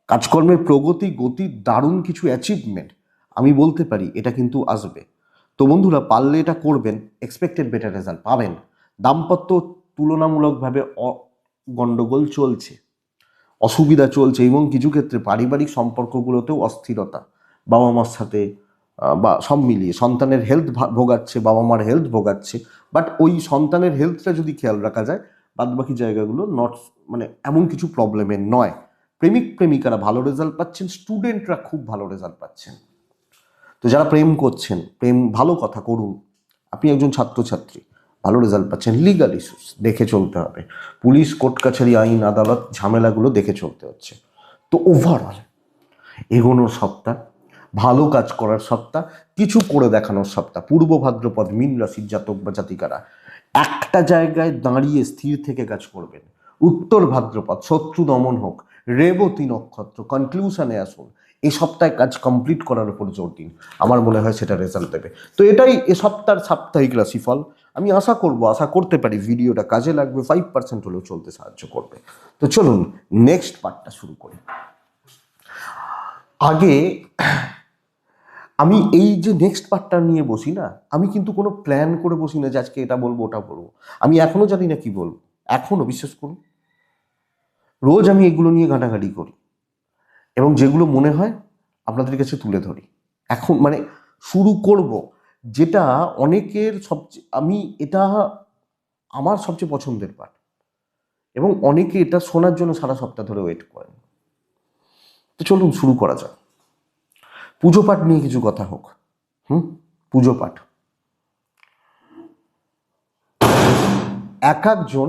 কাজকর্মের প্রগতি, গতি, দারুণ কিছু অ্যাচিভমেন্ট আমি বলতে পারি এটা কিন্তু আসবে। তো বন্ধুরা, পারলে এটা করবেন, এক্সপেক্টেড বেটার রেজাল্ট পাবেন। দাম্পত্য তুলনামূলকভাবে গণ্ডগোল চলছে, অসুবিধা চলছে, এবং কিছু ক্ষেত্রে পারিবারিক সম্পর্কগুলোতেও অস্থিরতা, বাবা মার সাথে বা সব মিলিয়ে সন্তানের হেলথ ভোগাচ্ছে, বাবা মার হেলথ ভোগাচ্ছে, বাট ওই সন্তানের হেলথটা যদি খেয়াল রাখা যায়, বাদবাকি জায়গাগুলো নট, মানে এমন কিছু প্রবলেমের নয়। প্রেমিক প্রেমিকারা ভালো রেজাল্ট পাচ্ছেন, স্টুডেন্টরা খুব ভালো রেজাল্ট পাচ্ছেন। তো যারা প্রেম করছেন, প্রেম ভালো কথা করুন, আপনি একজন ছাত্রছাত্রী, ভালো রেজাল্ট পাচ্ছেন, লিগাল ইস্যুস দেখে চলতে হবে, পুলিশ কোর্ট কাছারি আইন আদালত ঝামেলাগুলো দেখে চলতে হচ্ছে। তো ওভারঅল এগোনোর সপ্তাহ, ভালো কাজ করার সপ্তাহ, কিছু করে দেখানোর সপ্তাহ। পূর্ব ভাদ্রপদ মীন রাশির জাতক বা জাতিকারা একটা জায়গায় দাঁড়িয়ে স্থির থেকে কাজ করবেন। উত্তর ভাদ্রপদ শত্রু দমন হোক, রেবতী নক্ষত্র কনক্লুশনে আসুন, এই সপ্তাহে কাজ কমপ্লিট করার উপর জোর দিন, আমার মনে হয় সেটা রেজাল্ট দেবে। তো এটাই এ সপ্তাহের সাপ্তাহিক রাশিফল। আমি আশা করতে পারি ভিডিওটা কাজে লাগবে, 5% হলেও চলতে সাহায্য করবে। তো চলুন নেক্সট পার্টটা শুরু করি। আগে আমি এই যে নেক্সট পার্টটা নিয়ে বসি না, আমি কিন্তু কোনো প্ল্যান করে বসি না যে আজকে এটা বলবো ওটা বলবো, আমি এখনো জানি না কি বলবো, এখনো বিশ্বাস করুন, রোজ আমি এগুলো নিয়ে ঘাঁটাঘাঁটি করি এবং যেগুলো মনে হয় আপনাদের কাছে তুলে ধরি। এখন মানে শুরু করব যেটা অনেকের সবচেয়ে, আমি এটা আমার সবচেয়ে পছন্দের পার্ট, এবং অনেকে এটা শোনার জন্য সারা সপ্তাহ ধরে ওয়েট করেন। তো চলুন শুরু করা যাক। পুজো পাঠ নিয়ে কিছু কথা হোক। পুজো পাঠ, এক একজন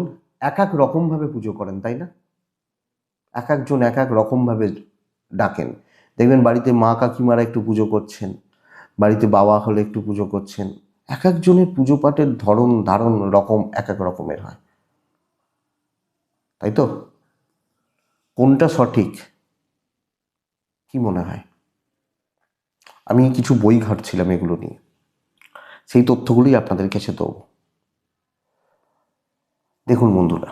এক এক রকমভাবে পুজো করেন, তাই না? এক একজন এক এক রকমভাবে ডাকেন। দেখবেন বাড়িতে মা কাকিমারা একটু পুজো করছেন, বাড়িতে বাবা হলে একটু পুজো করছেন। এক একজনের পুজো পাঠের ধরন ধারণ রকম এক এক রকমের হয়, তাই তো? কোনটা সঠিক কি মনে হয়? আমি কিছু বই ঘাঁটছিলাম এগুলো নিয়ে, সেই তথ্যগুলি আপনাদের কাছে দেবো। দেখুন বন্ধুরা,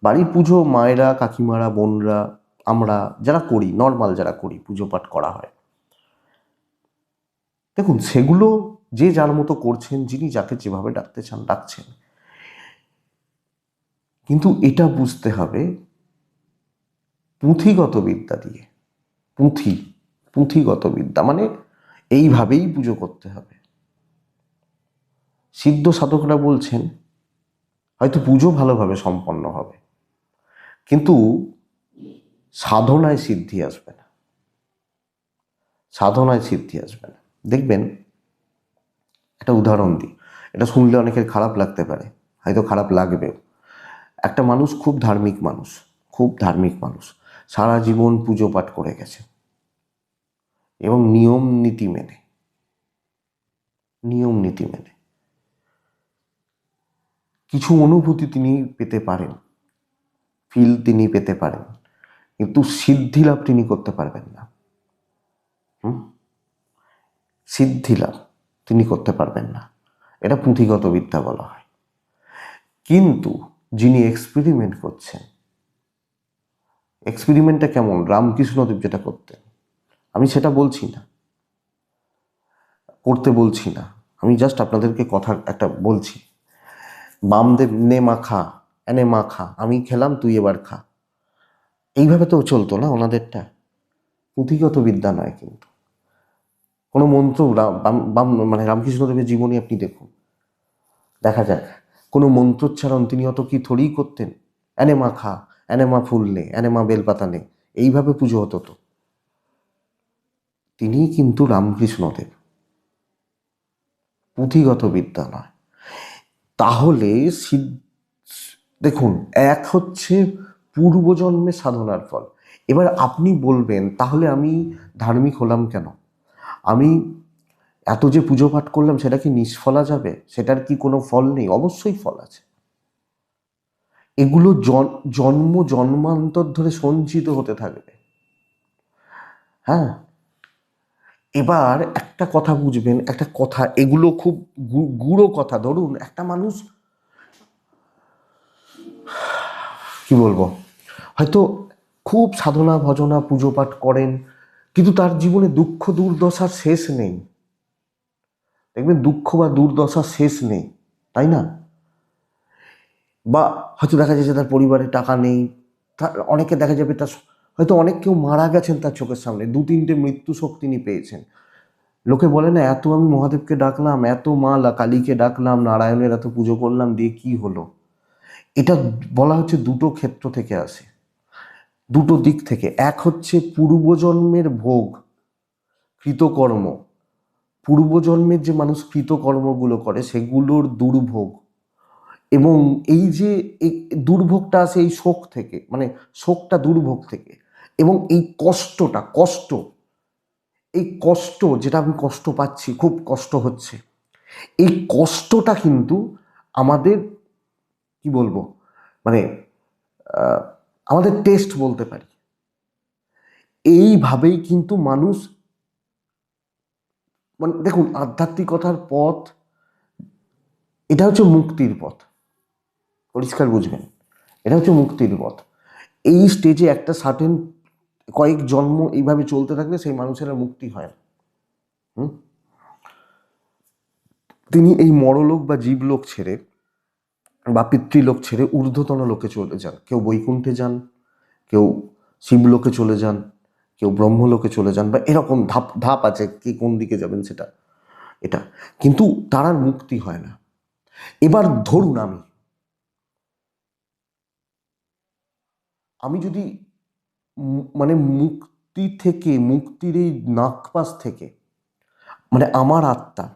বাড়ির পুজো মায়েরা, কাকিমারা, বোনরা, আমরা যারা করি, নর্মাল যারা করি, পুজো পাঠ করা হয়, দেখুন সেগুলো যে যার মতো করছেন, যিনি যাকে যেভাবে ডাকতে চান ডাকছেন, কিন্তু এটা বুঝতে হবে পুঁথিগত বিদ্যা দিয়ে, পুঁথিগত বিদ্যা মানে এইভাবেই পুজো করতে হবে। সিদ্ধ সাধকরা বলছেন হয়তো পুজো ভালোভাবে সম্পন্ন হবে, কিন্তু সাধনায় সিদ্ধি আসবে না, সাধনায় সিদ্ধি আসবে না। দেখবেন, একটা উদাহরণ দিই, এটা শুনলে অনেকের খারাপ লাগতে পারে, হয়তো খারাপ লাগবেও। একটা মানুষ খুব ধার্মিক মানুষ, খুব ধার্মিক মানুষ, সারা জীবন পুজো পাঠ করে গেছে এবং নিয়ম নীতি মেনে কিছু অনুভূতি তিনি পেতে পারেন, ফিল তিনি পেতে পারেন, কিন্তু সিদ্ধি লাভ তিনি করতে পারবেন না। সিদ্ধি লাভ তিনি করতে পারবেন না, এটা পুঁথিগত বিদ্যা বলা হয়। কিন্তু যিনি এক্সপেরিমেন্ট করছেন, এক্সপেরিমেন্টটা কেমন, রামকৃষ্ণদেব যেটা করতেন, আমি সেটা বলছি না, করতে বলছি না, আমি জাস্ট আপনাদেরকে কথা একটা বলছি। বামদেব নে মা খা, এনে মা খা, আমি খেলাম তুই এবার খা, এইভাবে তো চলতো না ওনাদেরটা, পুঁথিগত বিদ্যা নয়। কিন্তু কোনো মন্ত্র মানে রামকৃষ্ণদেবের জীবনী আপনি দেখুন, দেখা যাক কোনো মন্ত্রোচ্চারণ তিনি অত কি থরেই করতেন? অ্যানেমা খা, অ্যানেমা ফুল নে, অ্যানেমা বেলপাতা নে, এইভাবে পুজো হতো তো? তিনি কিন্তু রামকৃষ্ণদেব, পুঁথিগত বিদ্যা নয়। তাহলে দেখুন, এক হচ্ছে পূর্বজন্মে সাধনার ফল। এবার আপনি বলবেন তাহলে আমি ধার্মিক হলাম কেন? আমি এত যে পুজো পাঠ করলাম সেটা কি নিষ্ফলা যাবে? সেটার কি কোনো ফল নেই? অবশ্যই ফল আছে। এগুলো জন্ম জন্মান্তর ধরে সঞ্চিত হতে থাকবে। হ্যাঁ, এবার একটা কথা বুঝবেন, একটা কথা, এগুলো খুব গুঁড়ো কথা। ধরুন একটা মানুষ, কি বলবো, হয়তো খুব সাধনা ভজনা পুজো পাঠ করেন, কিন্তু তার জীবনে দুঃখ দুর্দশার শেষ নেই। দেখবেন দুঃখ বা দুর্দশার শেষ নেই, তাই না? বা হয়তো দেখা যাচ্ছে তার পরিবারে টাকা নেই, অনেকে দেখা যাবে তার হয়তো অনেক কেউ মারা গেছেন তার চোখের সামনে, 2-3টে মৃত্যু শোক তিনি পেয়েছেন। লোকে বলে না, এত আমি মহাদেবকে ডাকলাম, এত মা কালীকে ডাকলাম, নারায়ণের এত পুজো করলাম, দিয়ে কি হলো? এটা বলা হচ্ছে দুটো ক্ষেত্র থেকে আসে, দুটো দিক থেকে। এক হচ্ছে পূর্বজন্মের ভোগ, কৃতকর্ম, পূর্বজন্মের যে মানুষ কৃতকর্মগুলো করে সেগুলোর দুর্ভোগ। এবং এই যে এই দুর্ভোগটা আসে এই শোক থেকে, মানে শোকটা দুর্ভোগ থেকে। এবং এই কষ্ট, এই কষ্ট, যেটা আমি কষ্ট পাচ্ছি, খুব কষ্ট হচ্ছে, এই কষ্টটা কিন্তু আমাদের, কি বলবো, মানে আমাদের টেস্ট বলতে পারি। এইভাবেই কিন্তু মানুষ, মানে দেখুন, আধ্যাত্মিকতার পথ, এটা হচ্ছে মুক্তির পথ, পরিষ্কার বুঝবেন, এটা হচ্ছে মুক্তির পথ। এই স্টেজে একটা সার্টেন কয়েক জন্ম এইভাবে চলতে থাকলে সেই মানুষেরা মুক্তি হয় না। তিনি এই মরলোক বা জীবলোক ছেড়ে বা পিতৃলোক ছেড়ে ঊর্ধ্বতন লোকে চলে যান। কেউ বৈকুণ্ঠে যান, কেউ শিবলোকে চলে যান, কেউ ব্রহ্মলোকে চলে যান, বা এরকম ধাপ ধাপ আছে, কি কোন দিকে যাবেন সেটা, এটা কিন্তু তার আর মুক্তি হয় না। এবার ধরুন আমি যদি মানে মুক্তি থেকে, মুক্তির এই নাগপাশ থেকে, মানে আমার আত্মা,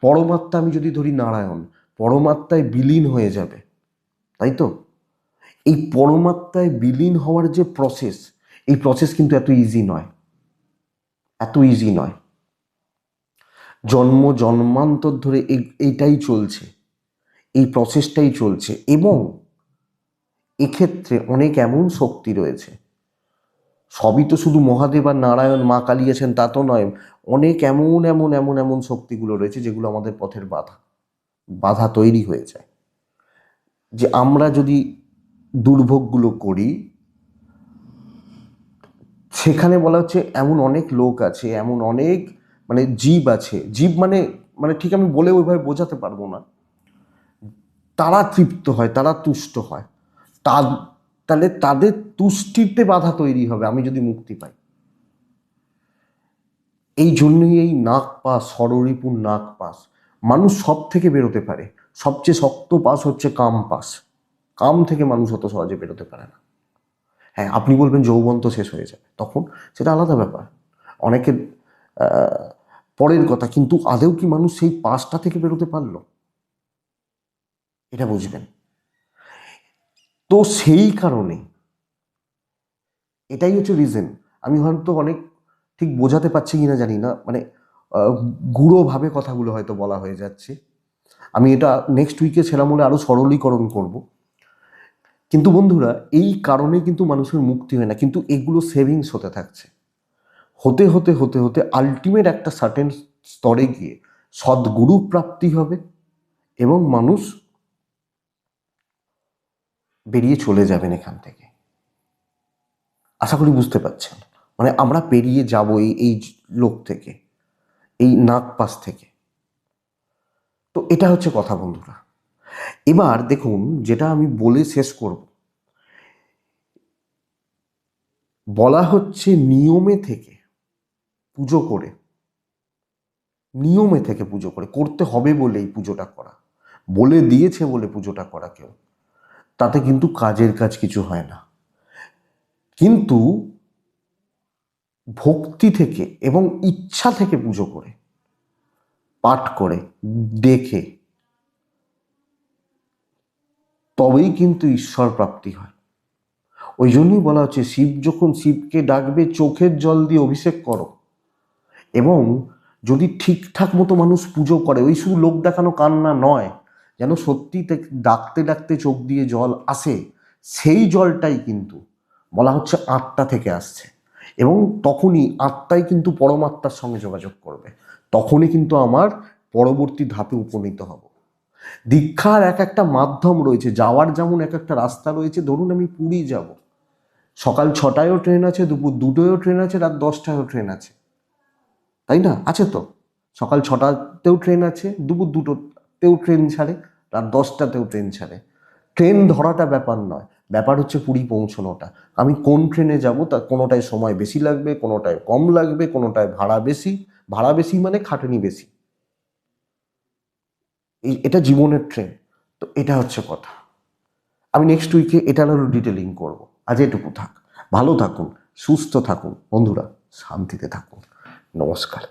পরমাত্মা আমি যদি ধরি নারায়ণ, পরমাত্মায় বিলীন হয়ে যাবে, তাই তো? এই পরমাত্মায় বিলীন হওয়ার যে প্রসেস, এই প্রসেস কিন্তু এত ইজি নয়, এত ইজি নয়। জন্ম জন্মান্তর ধরে এইটাই চলছে, এই প্রসেসটাই চলছে। এবং এক্ষেত্রে অনেক এমন শক্তি রয়েছে, সবই তো শুধু মহাদেব আর নারায়ণ মা কালী আছেন তা তো নয়। অনেক এমন এমন এমন এমন শক্তিগুলো রয়েছে যেগুলো আমাদের পথের বাধা, বাধা তৈরি হয়ে যায়। যে আমরা যদি দুর্ভোগগুলো করি, সেখানে বলা হচ্ছে এমন অনেক লোক আছে, এমন অনেক মানে জীব আছে, জীব মানে, মানে ঠিক আমি বলে ওইভাবে বোঝাতে পারবো না, তারা তৃপ্ত হয়, তারা তুষ্ট হয়, তাহলে তাদের তুষ্টিতে বাধা তৈরি হবে আমি যদি মুক্তি পাই। এই জন্যই এই নাগ পাস, ষড়রিপুর নাগ পাস, মানুষ সব থেকে বেরোতে পারে। সবচেয়ে শক্ত পাস হচ্ছে কাম পাস, কাম থেকে মানুষ অত সহজে বেরোতে পারে না। হ্যাঁ, আপনি বলবেন যৌবন তো শেষ হয়ে যাবে, তখন সেটা আলাদা ব্যাপার, অনেকের পরের কথা। কিন্তু আদেও কি মানুষ সেই পাসটা থেকে বেরোতে পারলো, এটা বুঝবেন। তো সেই কারণে এটাই হচ্ছে রিজন। আমি হয়তো অনেক ঠিক বোঝাতে পারছি কিনা জানি না, মানে গুঁড়োভাবে কথাগুলো হয়তো বলা হয়ে যাচ্ছে। আমি এটা নেক্সট উইকে সেরামূলে আরও সরলীকরণ করব। কিন্তু বন্ধুরা, এই কারণে কিন্তু মানুষের মুক্তি হয় না, কিন্তু এগুলো সেভিংস হতে থাকছে, হতে হতে হতে হতে আলটিমেট একটা সার্টেন স্তরে গিয়ে সদ্গুরু প্রাপ্তি হবে এবং মানুষ বেরিয়ে চলে যাবেন এখান থেকে। আশা করি বুঝতে পারছেন, মানে আমরা পেরিয়ে যাব এই লোক থেকে, এই নাগপাশ থেকে। তো এটা হচ্ছে কথা বন্ধুরা। এবার দেখুন, যেটা আমি বলে শেষ করব, বলা হচ্ছে নিয়মে থেকে পুজো করে, নিয়মে থেকে পুজো করে, করতে হবে বলে এই পুজোটা করা, বলে দিয়েছে বলে পুজোটা করা কেউ, তাতে কিন্তু কাজের কাজ কিছু হয় না। কিন্তু ভক্তি থেকে এবং ইচ্ছা থেকে পুজো করে, পাঠ করে, দেখে, তবেই কিন্তু ঈশ্বর প্রাপ্তি হয়। ওই জন্যই বলা হচ্ছে শিব যখন শিবকে ডাকবে চোখের জল দিয়ে অভিষেক করো। এবং যদি ঠিকঠাক মতো মানুষ পুজো করে, ওই শুধু লোক দেখানো কান্না নয়, যেন সত্যি ডাকতে ডাকতে চোখ দিয়ে জল আসে, সেই জলটাই কিন্তু বলা হচ্ছে আত্মা থেকে আসছে। এবং তখনই আত্মাই কিন্তু পরমাত্মার সঙ্গে যোগাযোগ করবে, তখনই কিন্তু আমার পরবর্তী ধাপে উপনীত হব। দীক্ষার এক একটা মাধ্যম রয়েছে, যাওয়ার যেমন এক একটা রাস্তা রয়েছে। ধরুন আমি পুরী যাব, সকাল 6টায়ও ট্রেন আছে, দুপুর 2টোয়ও ট্রেন আছে, রাত 10টায়ও ট্রেন আছে, তাই না? আছে তো। সকাল 6টাতেও ট্রেন আছে, দুপুর 2টোতেও ট্রেন ছাড়ে, রাত 10টাতেও ট্রেন ছাড়ে। ট্রেন ধরাটা ব্যাপার নয়, ব্যাপার হচ্ছে পুরী পৌঁছানোটা। আমি কোন ট্রেনে যাব, তা কোনোটায় সময় বেশি লাগবে, কোনোটায় কম লাগবে, কোনোটায় ভাড়া বেশি। ভাড়া বেশি মানে খাটুনি বেশি। এটা জীবনের ট্রেন। তো এটা হচ্ছে কথা। আমি নেক্সট উইকে এটার আরও ডিটেলিং করব। আজ এটুকু থাক। ভালো থাকুন, সুস্থ থাকুন বন্ধুরা, শান্তিতে থাকুন। নমস্কার।